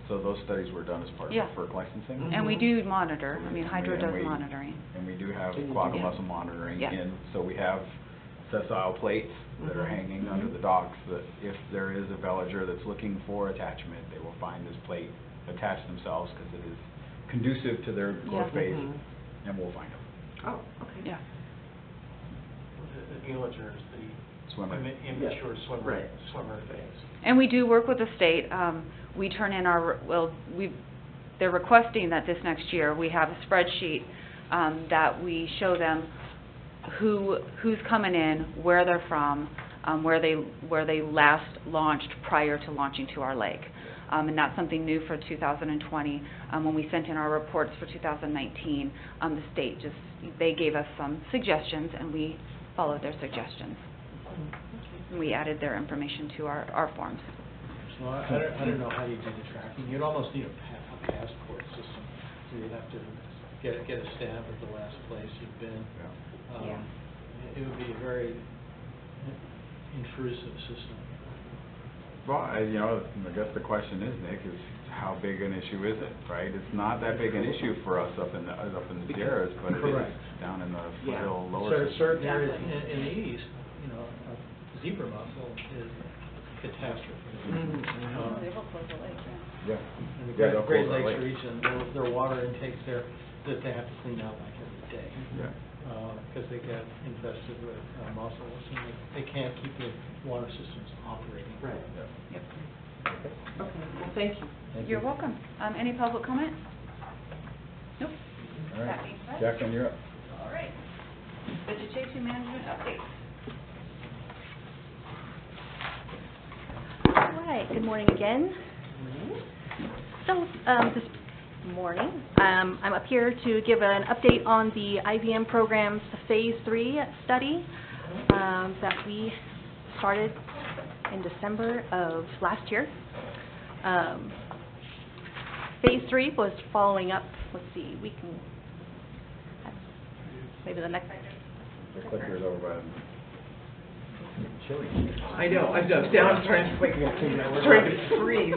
So those studies were done as part of the FERC licensing? And we do monitor. I mean, Hydro does monitoring. And we do have quagga mussel monitoring in. So we have sessile plates that are hanging under the docks that if there is a villager that's looking for attachment, they will find this plate, attach themselves because it is conducive to their growth phase, and we'll find them. Oh, okay. Yeah. The villager is the swimmer. Immature swimmer phase. And we do work with the state. We turn in they're requesting that this next year we have a spreadsheet that we show them who's coming in, where they're from, where they last launched prior to launching to our lake. and that's something new for 2020. When we sent in our reports for 2019, the state they gave us some suggestions, and we followed their suggestions. We added their information to our forms. So I don't know how you do the tracking. You'd almost need a passport system, so you'd have to get a stamp of the last place you've been. Yeah. It would be a very intrusive system. Well, I guess the question is, Nick, is how big an issue is it, right? It's not that big an issue for us up in the Sierras, but it is down in the foothill lower. So certain areas in the east, zebra mussel is a catastrophe. They will close the lake, Yeah. And the Great Lakes region, their water intakes there that they have to clean out like every day. Yeah. Because they get infested with mussels, and they can't keep the water systems operating. Right. Yep. Okay, well, thank you. You're welcome. Any public comment? Nope. All That right, being said- Jacqueline, you're up. All right. Vegetation management update. All right, good morning again. So, this morning, I'm up here to give an update on the IVM program's Phase 3 study that we started in December of last year. Phase 3 was following up, let's see, we can, maybe the next. The clicker's over by chili. I know, I'm down, I'm trying to freeze.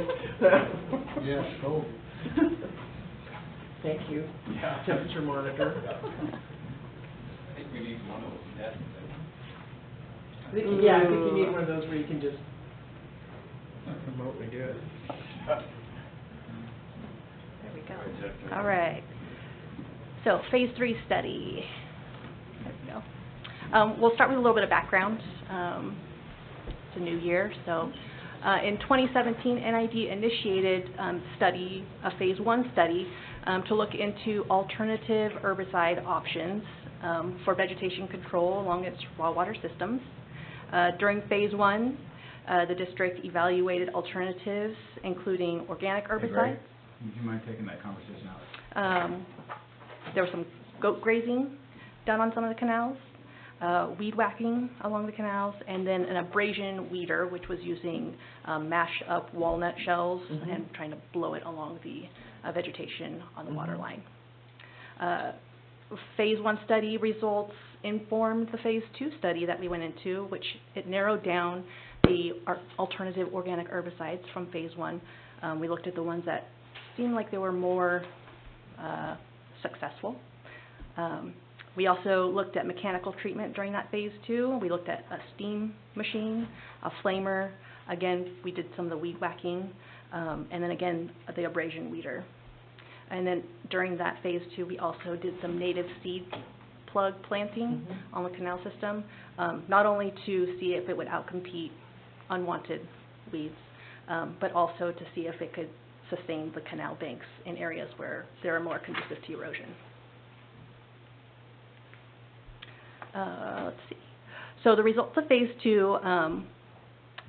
Yeah, cold. Thank you. Temperature monitor. I think we need one of those desks. I think you need one of those where you can just remotely do it. There we go. All right. So, Phase 3 study. There we go. We'll start with a little bit of background. It's a new year, so in 2017, NID initiated a Phase 1 study to look into alternative herbicide options for vegetation control along its raw water systems. During Phase 1, the district evaluated alternatives, including organic herbicides. Hey, Greg, would you mind taking that conversation out? There was some goat grazing done on some of the canals, weed whacking along the canals, and then an abrasion weeder, which was using mashed up walnut shells and trying to blow it along the vegetation on the water line. Phase 1 study results informed the Phase 2 study that we went into, which it narrowed down the alternative organic herbicides from Phase 1. We looked at the ones that seemed like they were more successful. We also looked at mechanical treatment during that Phase 2. We looked at a steam machine, a flamer. Again, we did some of the weed whacking, and then again, the abrasion weeder. And then during that Phase 2, we also did some native seed plug planting on the canal system, not only to see if it would outcompete unwanted weeds, but also to see if it could sustain the canal banks in areas where they are more conducive to erosion. Let's see. So the results of Phase 2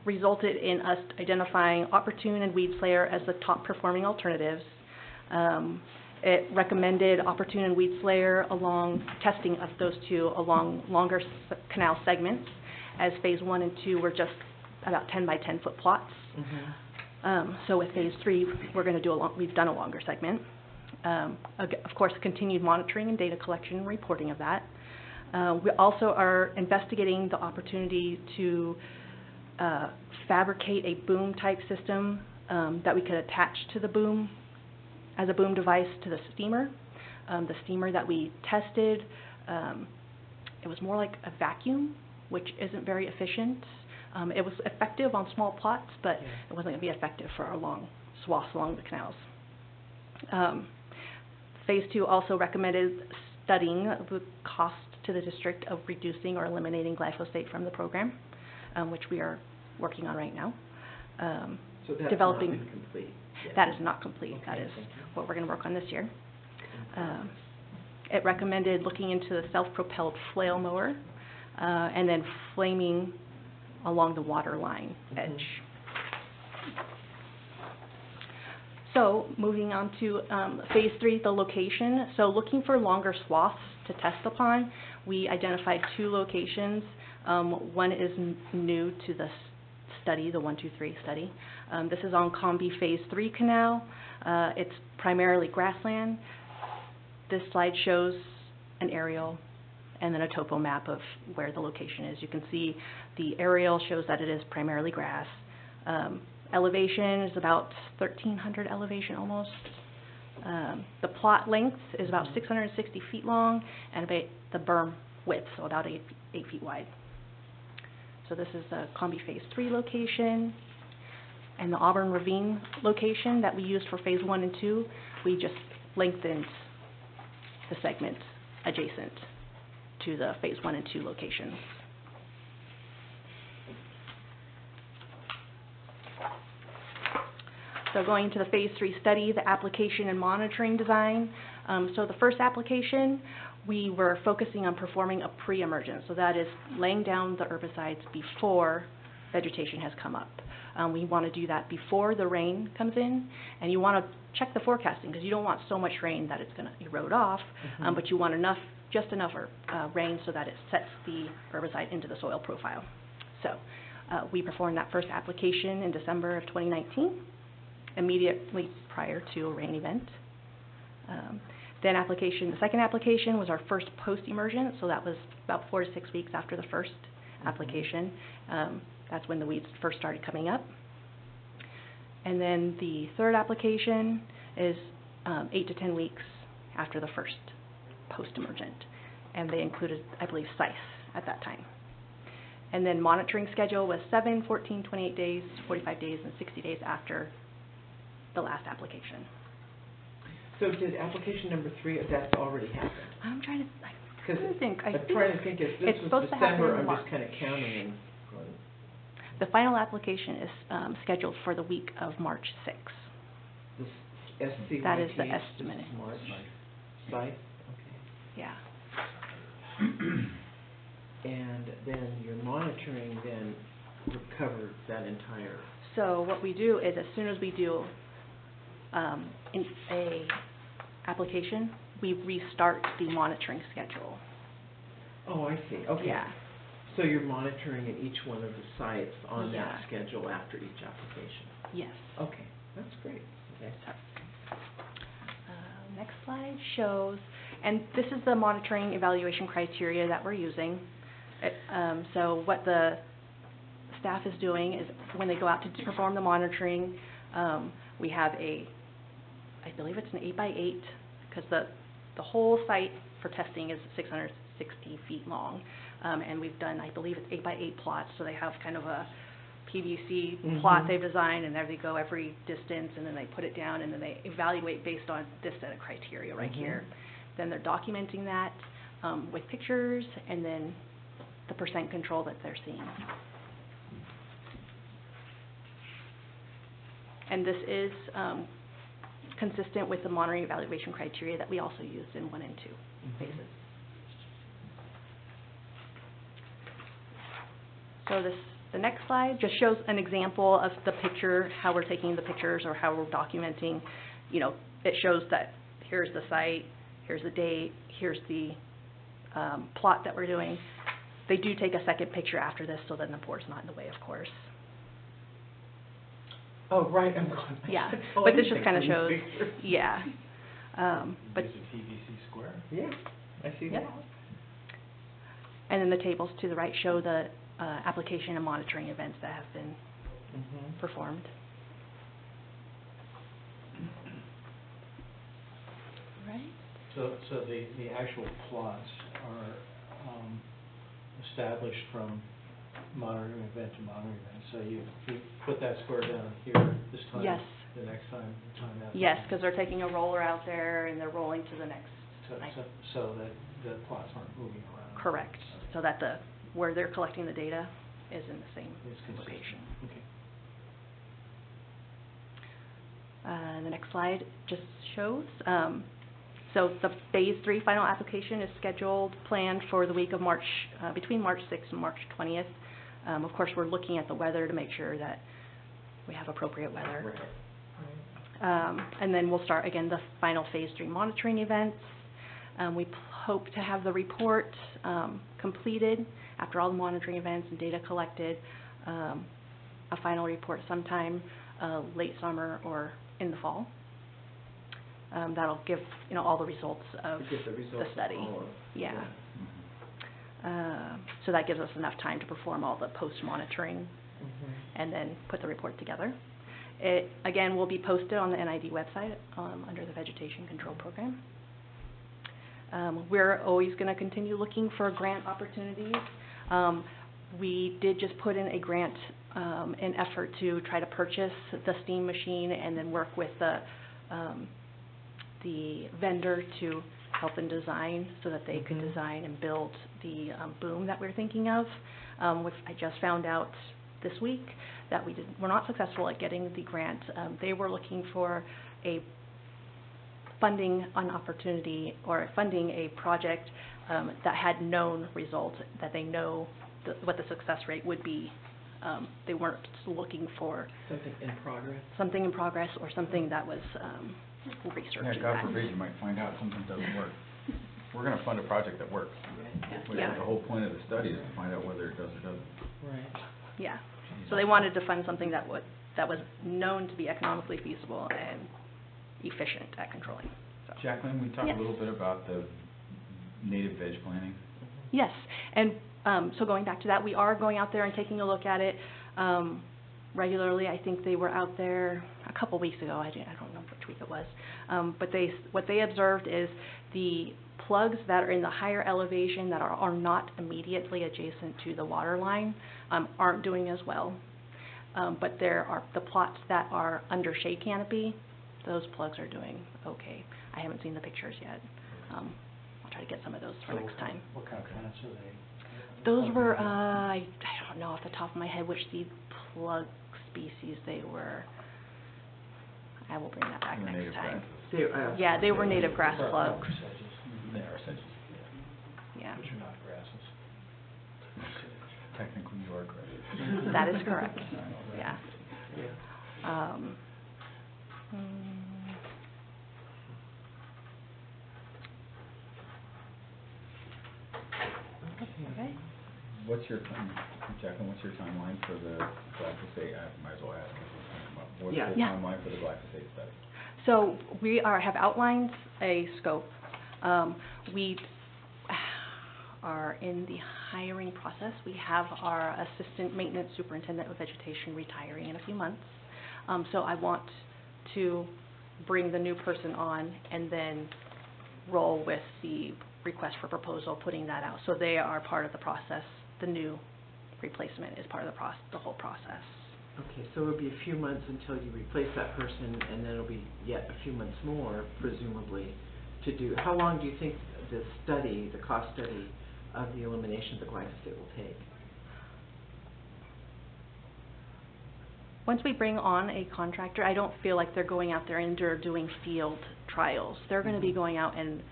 resulted in us identifying opportune and weed slayer as the top performing alternatives. It recommended opportune and weed slayer along testing of those two along longer canal segments, as Phase 1 and 2 were just about 10 by 10 foot plots. So with Phase 3, we've done a longer segment. Of course, continued monitoring and data collection and reporting of that. We also are investigating the opportunity to fabricate a boom type system that we could attach to the boom as a boom device to the steamer. The steamer that we tested, it was more like a vacuum, which isn't very efficient. It was effective on small plots, but it wasn't going to be effective for our long swaths along the canals. Phase 2 also recommended studying the cost to the district of reducing or eliminating glyphosate from the program, which we are working on right now. So that's developing, not been complete yet. That is not complete. Okay, that is thank you. what we're going to work on this year. It recommended looking into the self-propelled flail mower and then flaming along the water line edge. So, moving on to phase 3, the location. So, looking for longer swaths to test upon, we identified 2 locations. One is new to the study, the 1-2-3 study. This is on Combi Phase 3 Canal. It's primarily grassland. This slide shows an aerial and then a topo map of where the location is. You can see the aerial shows that it is primarily grass. Elevation is about 1,300 elevation almost. The plot length is about 660 feet long, and about the berm width, so about 8 feet wide. So this is the Combi Phase 3 location, and the Auburn Ravine location that we used for Phase 1 and 2, we just lengthened the segment adjacent to the Phase 1 and 2 locations. So going to the Phase 3 study, the application and monitoring design. So the first application, we were focusing on performing a pre-emergence. So that is laying down the herbicides before vegetation has come up. We want to do that before the rain comes in, and you want to check the forecasting because you don't want so much rain that it's going to erode off, but you want just enough rain so that it sets the herbicide into the soil profile. So we performed that first application in December of 2019. Immediately prior to a rain event. Then the second application was our first post-emergent, so that was about 4 to 6 weeks after the first application. That's when the weeds first started coming up. And then the third application is 8 to 10 weeks after the first post-emergent, and they included, I believe, scythe at that time. And then monitoring schedule was 7, 14, 28 days, 45 days, and 60 days after the last application. So did application number 3, that's already happened? I'm trying to think. I'm trying to think if this it's was supposed to happen December, in I'm March. just kind of counting and going. The final application is scheduled for the week of March 6th. This SCYT? That is the estimate. This is March. Site? Okay. Yeah. And then your monitoring then would cover that entire. So what we do is as soon as we do in a application, we restart the monitoring schedule. Oh, I see. Okay. Yeah. So you're monitoring at each one of the sites on Yeah. that schedule after each application? Yes. Okay, that's great. Okay. Next slide shows, and this is the monitoring evaluation criteria that we're using. So what the staff is doing is when they go out to perform the monitoring, we have I believe it's an 8x8, because the whole site for testing is 660 feet long. And we've done, I believe it's 8x8 plots, so they have kind of a PVC plot they've designed, and there they go every distance, and then they put it down, and then they evaluate based on this set of criteria right here. Then they're documenting that with pictures, and then the percent control that they're seeing. And this is consistent with the monitoring evaluation criteria that we also used in 1 and 2 phases. So the next slide just shows an example of the picture, how we're taking the pictures or how we're documenting. You know, it shows that here's the site, here's the date, here's the plot that we're doing. They do take a second picture after this, so then the board's not in the way, of course. Oh, right, I'm going. Yeah, Oh, but I this didn't just kind of think shows, we figured. yeah. But Is it PVC square? Yeah, I see yeah. that. And then the tables to the right show the application and monitoring events that have been performed. Right. So the actual plots are established from monitoring event to monitoring event. So you put that square down here this time. Yes. The next time, the time after. Yes, because they're taking a roller out there and they're rolling to the next. So that the plots aren't moving around. Correct. So that where they're collecting the data is in the same It's consistent. location. Okay. The next slide just shows. So the phase 3 final application is scheduled, planned for the week of March, between March 6th and March 20th. Of course, we're looking at the weather to make sure that we have appropriate weather. And then we'll start again the final phase 3 monitoring events. We hope to have the report completed after all the monitoring events and data collected, a final report sometime late summer or in the fall. That'll give, all the results of the study. Yeah. So that gives us enough time to perform all the post-monitoring and then put the report together. It, again, will be posted on the NID website under the Vegetation Control Program. We're always going to continue looking for grant opportunities. We did just put in a grant in effort to try to purchase the steam machine and then work with the vendor to help in design so that they could design and build the boom that we're thinking of, which I just found out this week that we're not successful at getting the grant. They were looking for a funding an opportunity or funding a project that had known results, that they know what the success rate would be. They weren't looking for something in progress. Something in progress or something that was research. Yeah, God forbid you might find out something doesn't work. We're going to fund a project that works. Yeah. The whole point of the study is to find out whether it does or doesn't. Right. Yeah. So they wanted to fund something that was known to be economically feasible and efficient at controlling. So. Jacqueline, we talked a little bit about the native veg planting. Yes, and so going back to that, we are going out there and taking a look at it regularly. I think they were out there a couple weeks ago. I don't know which week it was. But what they observed is the plugs that are in the higher elevation that are not immediately adjacent to the water line aren't doing as well. But there are the plots that are under shade canopy, those plugs are doing okay. I haven't seen the pictures yet. I'll try to get some of those for next time. What kind of plants are they? Those were, I don't know off the top of my head which seed plug species they were. I will bring that back next time. Yeah, they were native grass plugs. They are sedges. Yeah. Which are not grasses. Technically, you are correct. That is correct. Yeah. Okay. Jacqueline, what's your timeline for the glyphosate? I might as well ask this. What's the Yeah. timeline for the glyphosate study? So we have outlined a scope. We are in the hiring process. We have our assistant maintenance superintendent of vegetation retiring in a few months. So I want to bring the new person on and then roll with the request for proposal, putting that out. So they are part of the process. The new replacement is part of the whole process. Okay, so it'll be a few months until you replace that person, and then it'll be yet a few months more, presumably, to do. How long do you think the study, the cost study of the elimination of the glyphosate will take? Once we bring on a contractor, I don't feel like they're going out there and they're doing field trials. They're going to be going out and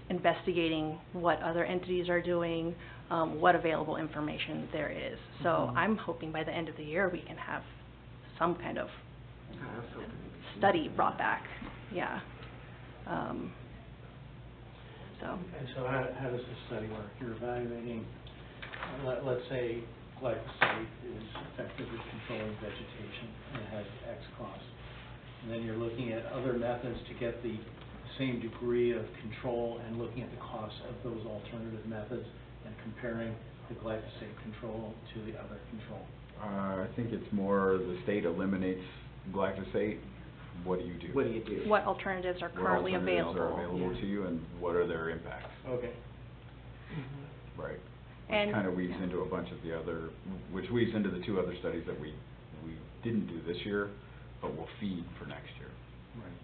investigating what other entities are doing, what available information there is. So I'm hoping by the end of the year we can have some kind of study brought back. Yeah. And so how does the study work? You're evaluating, let's say glyphosate is effectively controlling vegetation and it has X cost. And then you're looking at other methods to get the same degree of control and looking at the cost of those alternative methods and comparing the glyphosate control to the other control. I think it's more the state eliminates glyphosate. What do you do? What do you do? What alternatives are currently available? What alternatives are available to you, and what are their impacts? Okay. Right. And Which kind of weaves into a bunch of the other, which weaves into the two other studies that we didn't do this year, but will feed for next year. Right.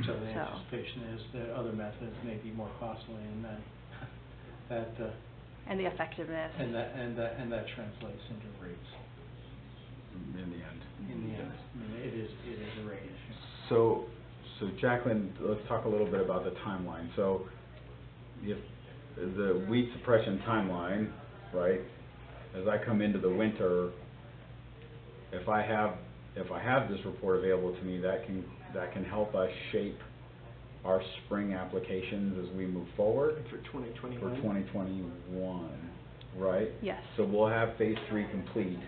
So the anticipation is that other methods may be more costly, and that and the effectiveness. And that translates into rates. In the end. In the end, I mean, it is a rate issue. So Jacqueline, let's talk a little bit about the timeline. So if the weed suppression timeline, right, as I come into the winter, if I have this report available to me, that can help us shape our spring applications as we move forward. For 2021? For 2021, right? Yes. So we'll have phase 3 complete.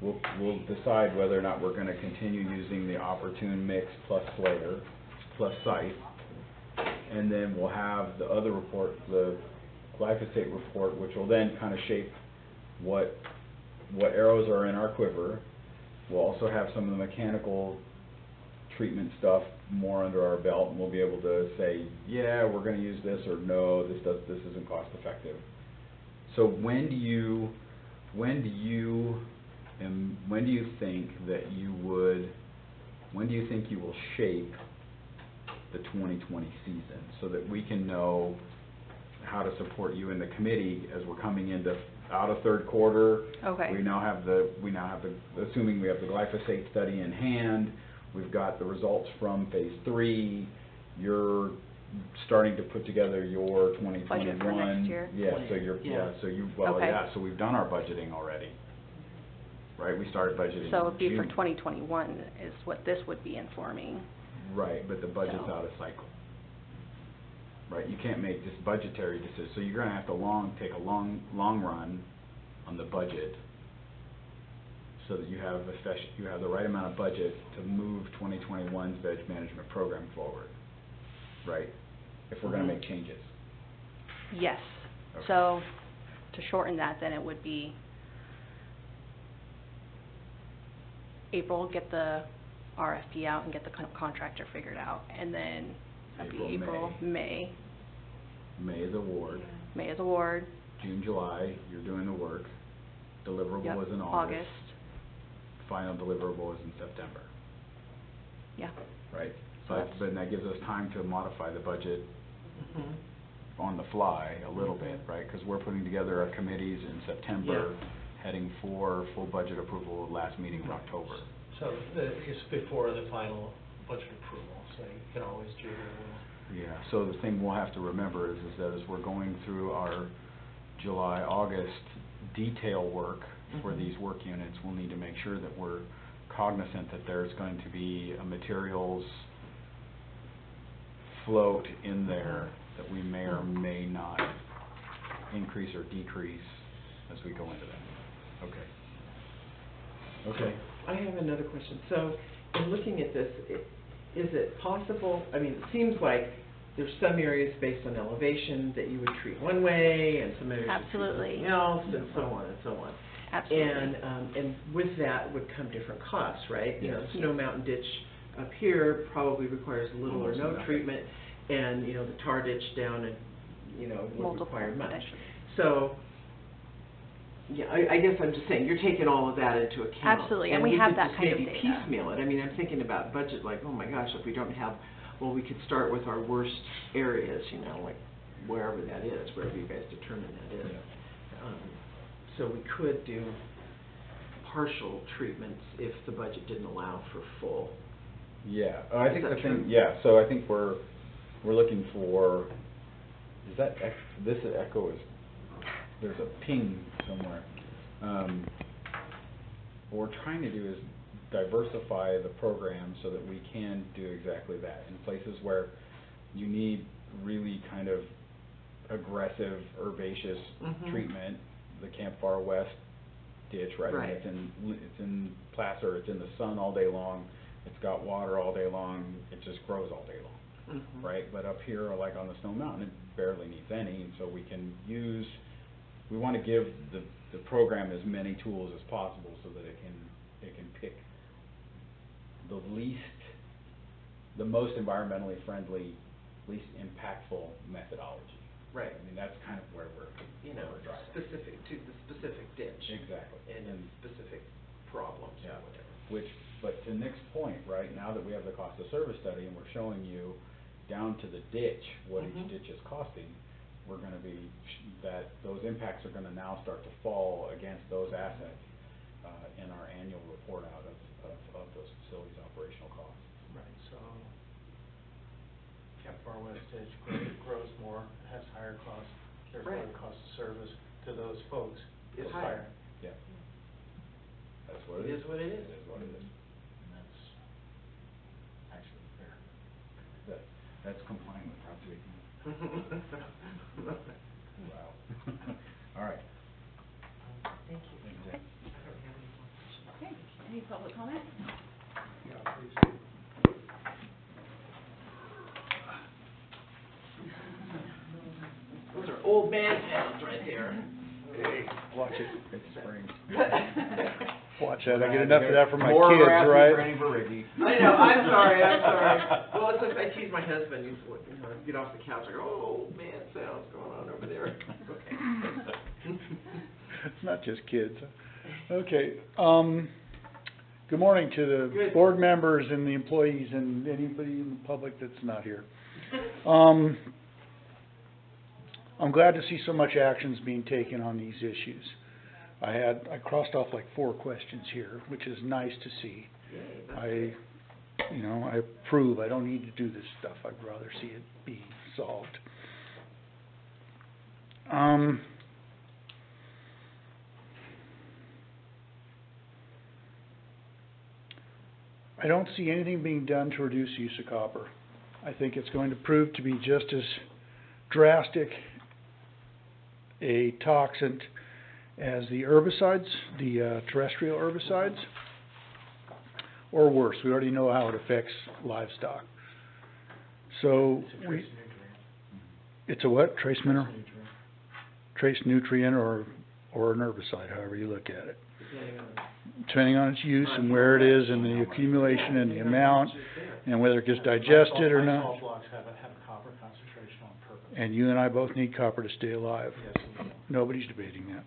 We'll decide whether or not we're gonna continue using the opportune mix plus Slayer, plus site. And then we'll have the other report, the glyphosate report, which will then kind of shape what arrows are in our quiver. We'll also have some of the mechanical treatment stuff more under our belt, and we'll be able to say, yeah, we're gonna use this, or no, this isn't cost effective. So when do you think you will shape the 2020 season, so that we can know how to support you in the committee as we're coming out of third quarter? Okay. We now have assuming we have the glyphosate study in hand, we've got the results from phase 3, you're starting to put together your 2021. Budget for next year. So we've done our budgeting already. Right, we started budgeting So it'd be in for June. 2021 is what this would be informing. Right, but the budget's So- out of cycle. Right, you can't make just budgetary decisions, so you're gonna have to take a long run on the budget, so that you have the right amount of budget to move 2021's veg management program forward, right? If we're gonna make changes. Yes. Okay. So to shorten that, then it would be April, get the RFP out and get the contractor figured out, and then that'd be April, May. May is award, May is award. June, July, you're doing the work, deliverable Yep, is in August, final deliverable is in September, Yeah. right? So that's- But that gives us time to modify the budget on the fly a little bit, right? Because we're putting together our committees in September, heading for full budget approval last meeting in October. So it's before the final budget approval, so you can always do Yeah, so the thing we'll have to remember is that as we're going through our July, August detail work for these work units, we'll need to make sure that we're cognizant that there's going to be a materials float in there that we may or may not increase or decrease as we go into that. Okay. I have another question. So, in looking at this, is it possible, I mean, it seems like there's some areas based on elevation that you would treat one way, and some areas you would treat Absolutely. something else, and so on and so on. Absolutely. And with that would come different costs, right? You know, Yes. Snow Mountain ditch up here probably requires little or Almost no nothing. treatment, and, you know, the tar ditch down and, you know, would Multiple require much. potentially. So, yeah, I guess I'm just saying, you're taking all of that into account. Absolutely, and we have that kind of we could just data. maybe piecemeal it. I mean, I'm thinking about budget, like, oh my gosh, if we don't have, well, we could start with our worst areas, you know, like wherever that is, wherever you guys determine that is. So we could do partial treatments if the budget didn't allow for full. Yeah, I think Is that true? so I think we're looking for, this echo is, there's a ping somewhere. What we're trying to do is diversify the program so that we can do exactly that. In places where you need really kind of aggressive herbaceous treatment, the Camp Far West ditch, right? I mean, it's in placer, it's in the sun all day long, it's got water all day long, it just grows all day long, right? But up here, like on the Snow Mountain, it barely needs any, and so we want to give the program as many tools as possible so that it can pick the most environmentally friendly, least impactful methodology. Right. I mean, that's kind of where we're, You know, where we're driving. specific to the specific ditch. Exactly. And specific problems or Yeah. whatever. But to Nick's point, right, now that we have the cost of service study and we're showing you down to the ditch what each ditch is costing, we're gonna be, those impacts are gonna now start to fall against those assets, in our annual report out of those facilities' operational costs. Right, so Camp Far West ditch grows more, has higher costs, therefore Right. the cost of service to those folks Is is higher. higher. Yeah. That's what It is what it is. It is what All right. Thank you. Thank you, Jay. Okay, any public comment? Yeah, please. Those are old man towns right there. Hey, watch it. It's spring. Watch that. I get enough of that for my More kids, harassment right? for Annie Bariggy. I know, I'm sorry. Well, it's like, I tease my husband, he's, get off the couch, I go, oh, old man sounds going on over there. Okay. It's not just kids. Okay, good morning to the Good. board members and the employees and anybody in the public that's not here. I'm glad to see so much action's being taken on these issues. I crossed off like 4 questions here, which is nice to see. Yay, I approve. I don't need to do this stuff. I'd rather see it be solved. I don't see anything being done to reduce use of copper. I think it's going to prove to be just as drastic a toxin as the herbicides, the terrestrial herbicides, or worse. We already know how it affects livestock. So it's a what? Trace mineral? Trace nutrient or an herbicide, however you look at it. Depending on its use and where it is and the accumulation and the amount and whether it gets digested or not. Salt blocks have a copper concentration on purpose. And you and I both need copper to stay alive. Yes, we do. Nobody's debating that.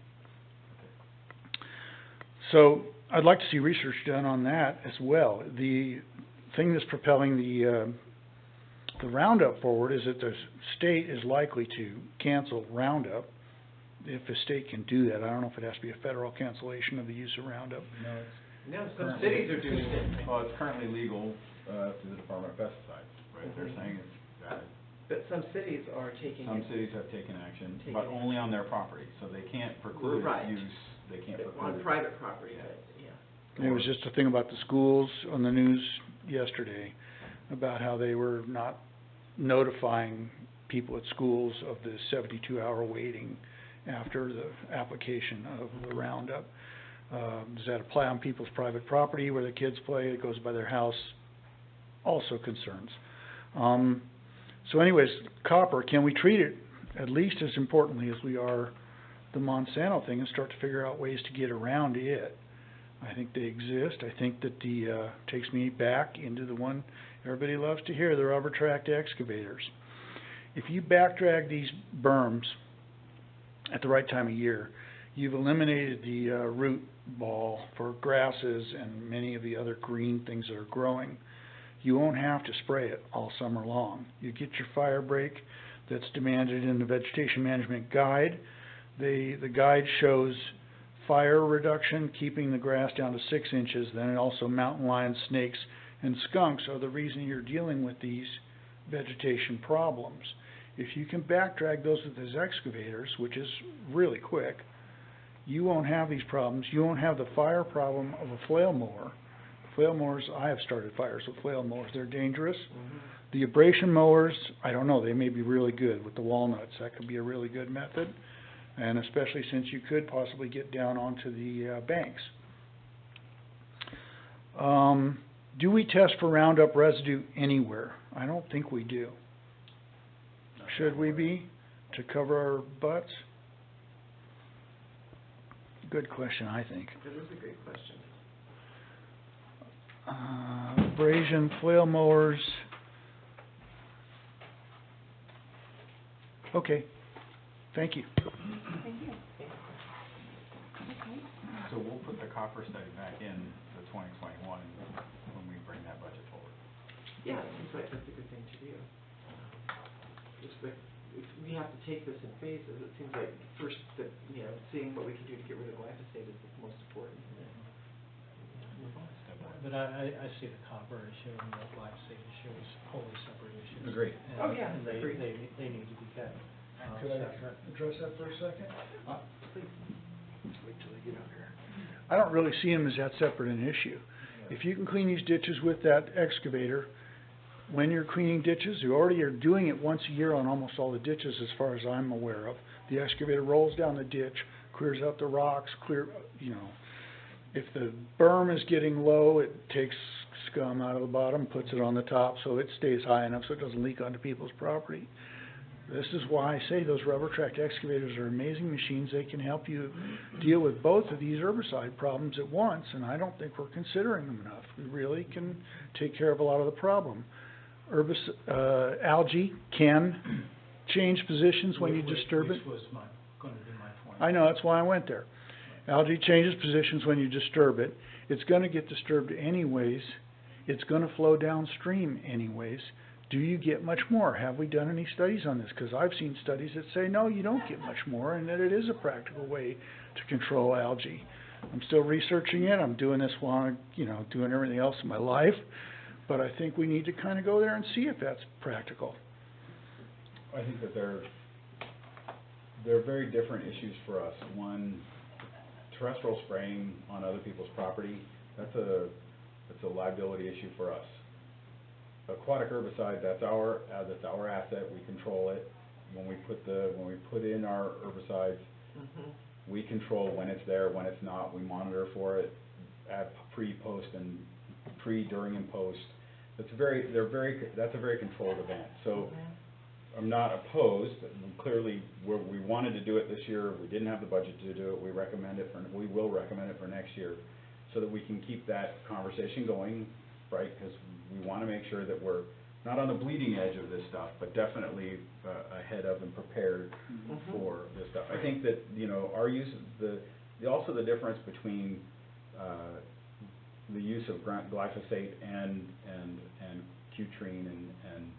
So I'd like to see research done on that as well. The thing that's propelling the Roundup forward is that the state is likely to cancel Roundup. If the state can do that, I don't know if it has to be a federal cancellation of the use of Roundup. No, it's No, some currently- cities are doing it. Well, it's currently legal through the Department of Pesticides, right? They're saying it's valid. But some cities are taking Some it. cities have taken action, Taken but action. only on their property, so they can't preclude Right. use, they can't preclude. On private property, Yeah. but, yeah. There was just a thing about the schools on the news yesterday about how they were not notifying people at schools of the 72-hour waiting after the application of the Roundup. Does that apply on people's private property where the kids play? It goes by their house. Also concerns. So anyways, copper, can we treat it at least as importantly as we are the Monsanto thing and start to figure out ways to get around it? I think they exist. I think that takes me back into the one everybody loves to hear, the rubber tracked excavators. If you backdrag these berms at the right time of year, you've eliminated the root ball for grasses and many of the other green things that are growing. You won't have to spray it all summer long. You get your fire break that's demanded in the Vegetation Management Guide. The guide shows fire reduction, keeping the grass down to 6 inches. Then it also mountain lions, snakes, and skunks are the reason you're dealing with these vegetation problems. If you can backdrag those with those excavators, which is really quick, you won't have these problems. You won't have the fire problem of a flail mower. Flail mowers, I have started fires with flail mowers. They're dangerous. Mm-hmm. The abrasion mowers, I don't know, they may be really good with the walnuts. That could be a really good method, and especially since you could possibly get down onto the banks. Do we test for Roundup residue anywhere? I don't think we do. Should we be, to cover our butts? Good question, I think. That is a great question. Abrasion, flail mowers. Okay, thank you. Thank you. Okay. So we'll put the copper study back in the 2021 when we bring that budget forward. Yeah, it seems like that's a good thing to do. Just like, if we have to take this in phases, it seems like first, that, seeing what we can do to get rid of glyphosate is the most important. And then, move on. But I see the copper issue and the glyphosate issue as wholly separate issues. Agreed. And- Oh, yeah, And agreed. they need to be kept Could I separate. address that for a second? Wait till they get out here. I don't really see them as that separate an issue. If you can clean these ditches with that excavator, when you're cleaning ditches, you already are doing it once a year on almost all the ditches as far as I'm aware of. The excavator rolls down the ditch, clears out the rocks, if the berm is getting low, it takes scum out of the bottom, puts it on the top so it stays high enough so it doesn't leak onto people's property. This is why I say those rubber tracked excavators are amazing machines. They can help you deal with both of these herbicide problems at once, and I don't think we're considering them enough. We really can take care of a lot of the problem. Algae can change positions when you disturb it. Which was gonna be my point. I know, that's why I went there. Algae changes positions when you disturb it. It's gonna get disturbed anyways. It's gonna flow downstream anyways. Do you get much more? Have we done any studies on this? Because I've seen studies that say, no, you don't get much more, and that it is a practical way to control algae. I'm still researching it. I'm doing this while I'm, doing everything else in my life. But I think we need to kind of go there and see if that's practical. I think that they're very different issues for us. One, terrestrial spraying on other people's property, that's a liability issue for us. Aquatic herbicide, that's our asset. We control it. When we put in our herbicides, we control when it's there, when it's not. We monitor for it at pre, post, and pre, during, and post. That's a very controlled event. So I'm not opposed. Clearly, we wanted to do it this year. We didn't have the budget to do it. We will recommend it for next year, so that we can keep that conversation going, right? Because we want to make sure that we're not on the bleeding edge of this stuff, but definitely ahead of and prepared for this stuff. I think that our use of also the difference between the use of glyphosate and cutrine and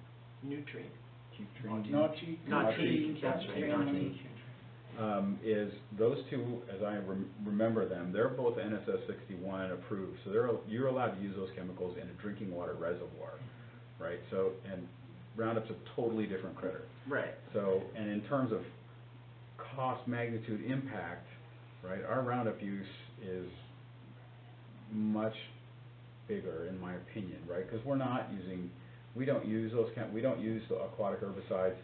Nutrient. Is those two, as I remember them, they're both NSS 61 approved, so you're allowed to use those chemicals in a drinking water reservoir, right? So, and Roundup's a totally different critter. Right. So, and in terms of cost, magnitude, impact, right, our Roundup use is much bigger, in my opinion, right? Because we don't use the aquatic herbicides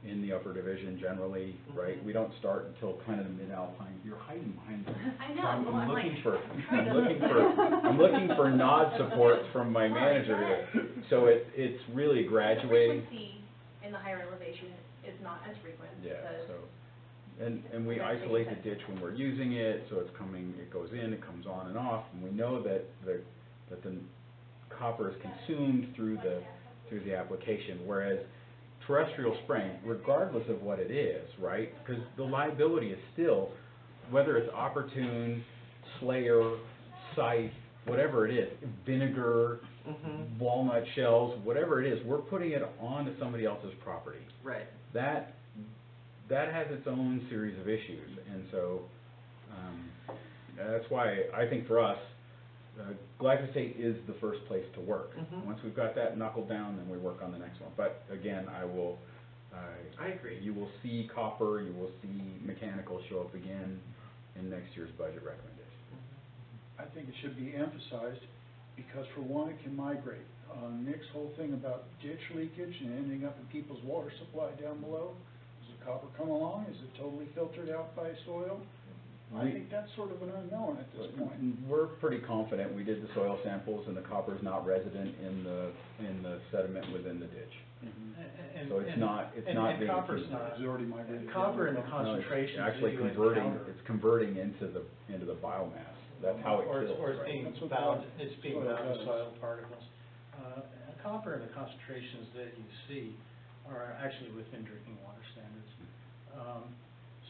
in the upper division generally, right? We don't start until kind of the mid-alpine. You're hiding behind them. I know. I'm looking for nod supports from my manager here. So it's really graduating. The frequency in the higher elevation is not as frequent. Yeah. So, and we isolate the ditch when we're using it, so it goes in, it comes on and off, and we know that the copper is consumed through the application, whereas terrestrial spraying, regardless of what it is, right? Because the liability is still, whether it's opportune, slayer, scythe, whatever it is, vinegar, walnut shells, whatever it is, we're putting it onto somebody else's property. Right. That has its own series of issues, and so that's why I think for us, glyphosate is the first place to work. Once we've got that knuckled down, then we work on the next one. But again, I agree. You will see copper, you will see mechanical show up again in next year's budget recommendation. I think it should be emphasized because, for one, it can migrate. Nick's whole thing about ditch leakage and ending up in people's water supply down below, does the copper come along? Is it totally filtered out by soil? I think that's sort of an unknown at this point. We're pretty confident. We did the soil samples, and the copper is not resident in the sediment within the ditch. So it's not being copper's accumulated. not already migrated. Copper in the concentrations that Actually you encounter. it's converting into the biomass. That's how it kills, Or it's right? being bound to soil particles. Copper in the concentrations that you see are actually within drinking water standards.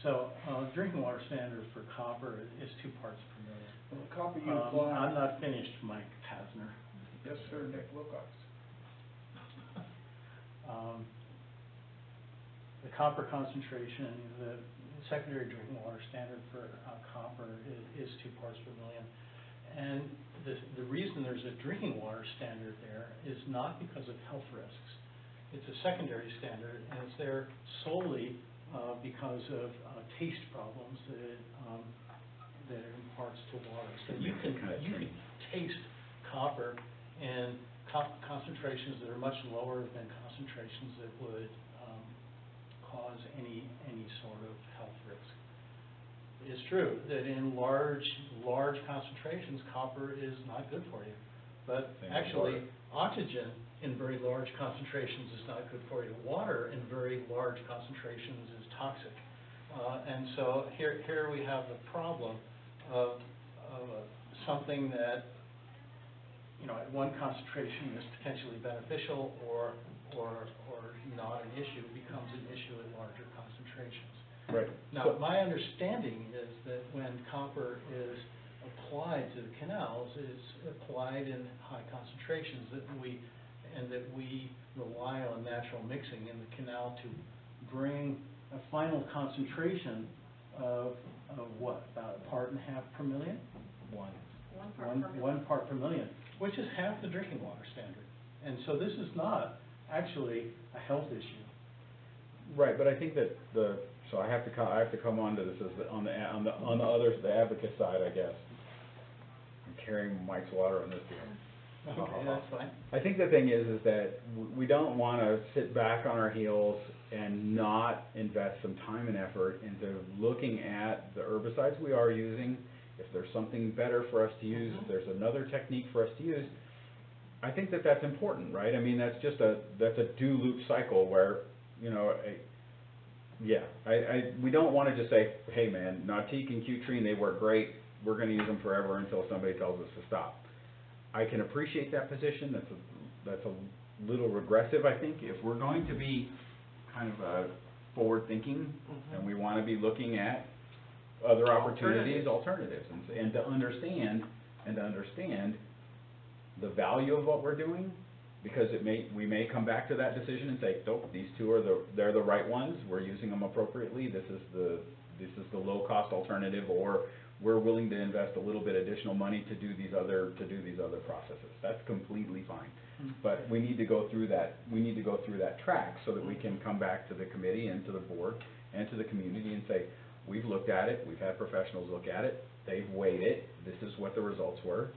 So, drinking water standard for copper is 2 parts per million. Well, the copper you apply. I'm not finished, Mike Pasner. Yes, sir, Nick Wilcox. The copper concentration, the secondary drinking water standard for copper is 2 parts per million. And the reason there's a drinking water standard there is not because of health risks. It's a secondary standard, and it's there solely because of taste problems that it imparts to water. So you can taste copper in concentrations that are much lower than concentrations that would cause any sort of health risk. It's true that in large concentrations, copper is not good for you. But Same with actually, water. oxygen in very large concentrations is not good for you. Water in very large concentrations is toxic. And so here we have the problem of something that, you know, at one concentration is potentially beneficial or not an issue, becomes an issue at larger concentrations. Right. Now, my understanding is that when copper is applied to the canals, it's applied in high concentrations, that we rely on natural mixing in the canal to bring a final concentration of what, about 1.5 parts per million? One part per million, which is half the drinking water standard. And so this is not actually a health issue. Right, but I think that so I have to come on to this as on the advocate side, I guess. I'm carrying Mike's water on this deal. Okay, that's fine. I think the thing is that we don't want to sit back on our heels and not invest some time and effort into looking at the herbicides we are using. If there's something better for us to use, if there's another technique for us to use, I think that that's important, right? I mean, that's a do loop cycle where, you know, we don't want to just say, hey man, Nautique and Q-Trine, they work great, we're going to use them forever until somebody tells us to stop. I can appreciate that position. That's a little regressive, I think. If we're going to be kind of forward thinking, and we want to be looking at other opportunities, alternatives, and to understand the value of what we're doing, because we may come back to that decision and say, nope, these two they're the right ones. We're using them appropriately. This is the low cost alternative, or we're willing to invest a little bit additional money to do these other processes. That's completely fine. But we need to go through that. We need to go through that track so that we can come back to the committee and to the board and to the community and say, we've looked at it. We've had professionals look at it. They've weighed it. This is what the results were.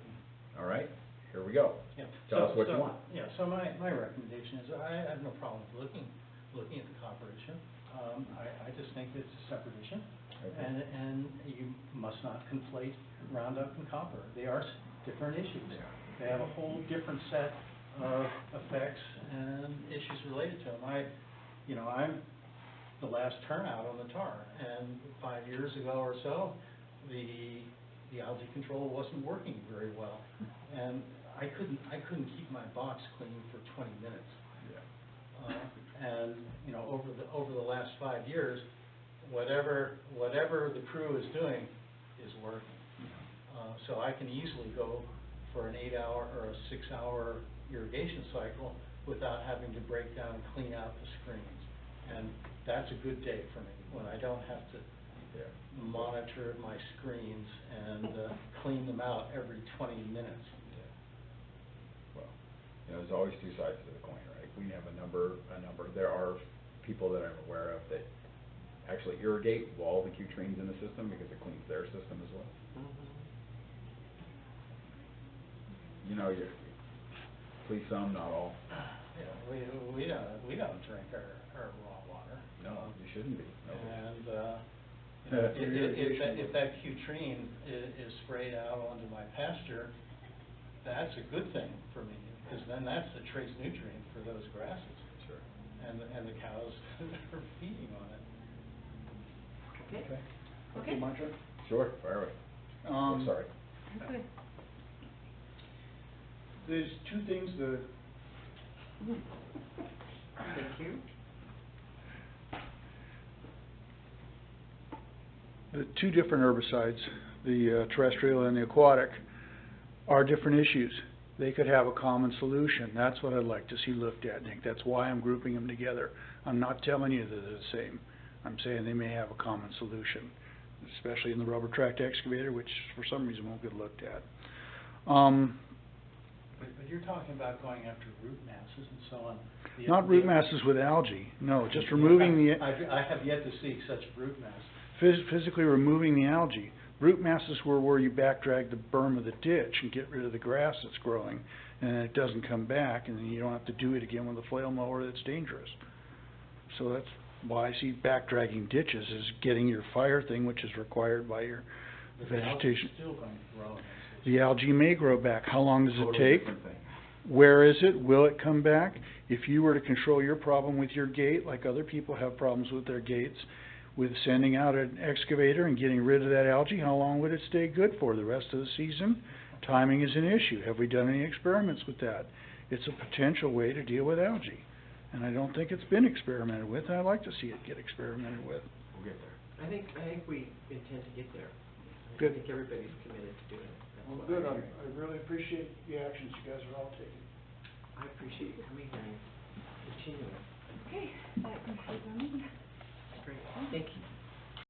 All right, here we go. Yeah. Tell us what you want. Yeah. So my recommendation is I have no problem with looking at the copper issue. I just think it's a separate issue. Okay. And you must not conflate Roundup and copper. They are different issues. They have a whole different set of effects and issues related to them. I'm the last turnout on the tar, and 5 years ago or so, the algae control wasn't working very well, and I couldn't keep my box clean for 20 minutes. And over the last 5 years, whatever the crew is doing is working. So I can easily go for an 8-hour or a 6-hour irrigation cycle without having to break down and clean out the screens. And that's a good day for me, when I don't have to monitor my screens and clean them out every 20 minutes. Well, there's always two sides to the coin, right? We have a number. There are people that I'm aware of that actually irrigate all the Q-Trines in the system because it cleans their system as well. Please some, not all. Yeah, we don't drink our raw water. No, you shouldn't be. And if that Q-Trine is sprayed out onto my pasture, that's a good thing for me, because then that's the trace nutrient for those grasses. Sure. And the cows are feeding on it. Okay, my turn? Sure, fire away. Sorry. Okay. There's two things that... Thank you. The two different herbicides, the terrestrial and the aquatic, are different issues. They could have a common solution. That's what I'd like to see looked at, Nick. That's why I'm grouping them together. I'm not telling you that they're the same. I'm saying they may have a common solution, especially in the rubber tracked excavator, which for some reason won't get looked at. But you're talking about going after root masses and so on. Not root masses with algae, no, just removing the... I have yet to see such root mass. Physically removing the algae. Root masses were where you back drag the berm of the ditch and get rid of the grass that's growing, and it doesn't come back, and then you don't have to do it again with a flail mower that's dangerous. So Well, I see back dragging ditches is getting your fire thing, which is required by your vegetation. Still going to grow. The algae may grow back. How long does it Totally take? different thing. Where is it? Will it come back? If you were to control your problem with your gate, like other people have problems with their gates, with sending out an excavator and getting rid of that algae, how long would it stay good for? The rest of the season? Timing is an issue. Have we done any experiments with that? It's a potential way to deal with algae. And I don't think it's been experimented with, and I'd like to see it get experimented with. We'll get there. I think we intend to get there. Good. I think everybody's committed to doing it. That's Well, what good, I I hear. really appreciate the actions you guys are all taking. I appreciate you coming and continuing. Okay, that concludes our meeting. Great, thank you.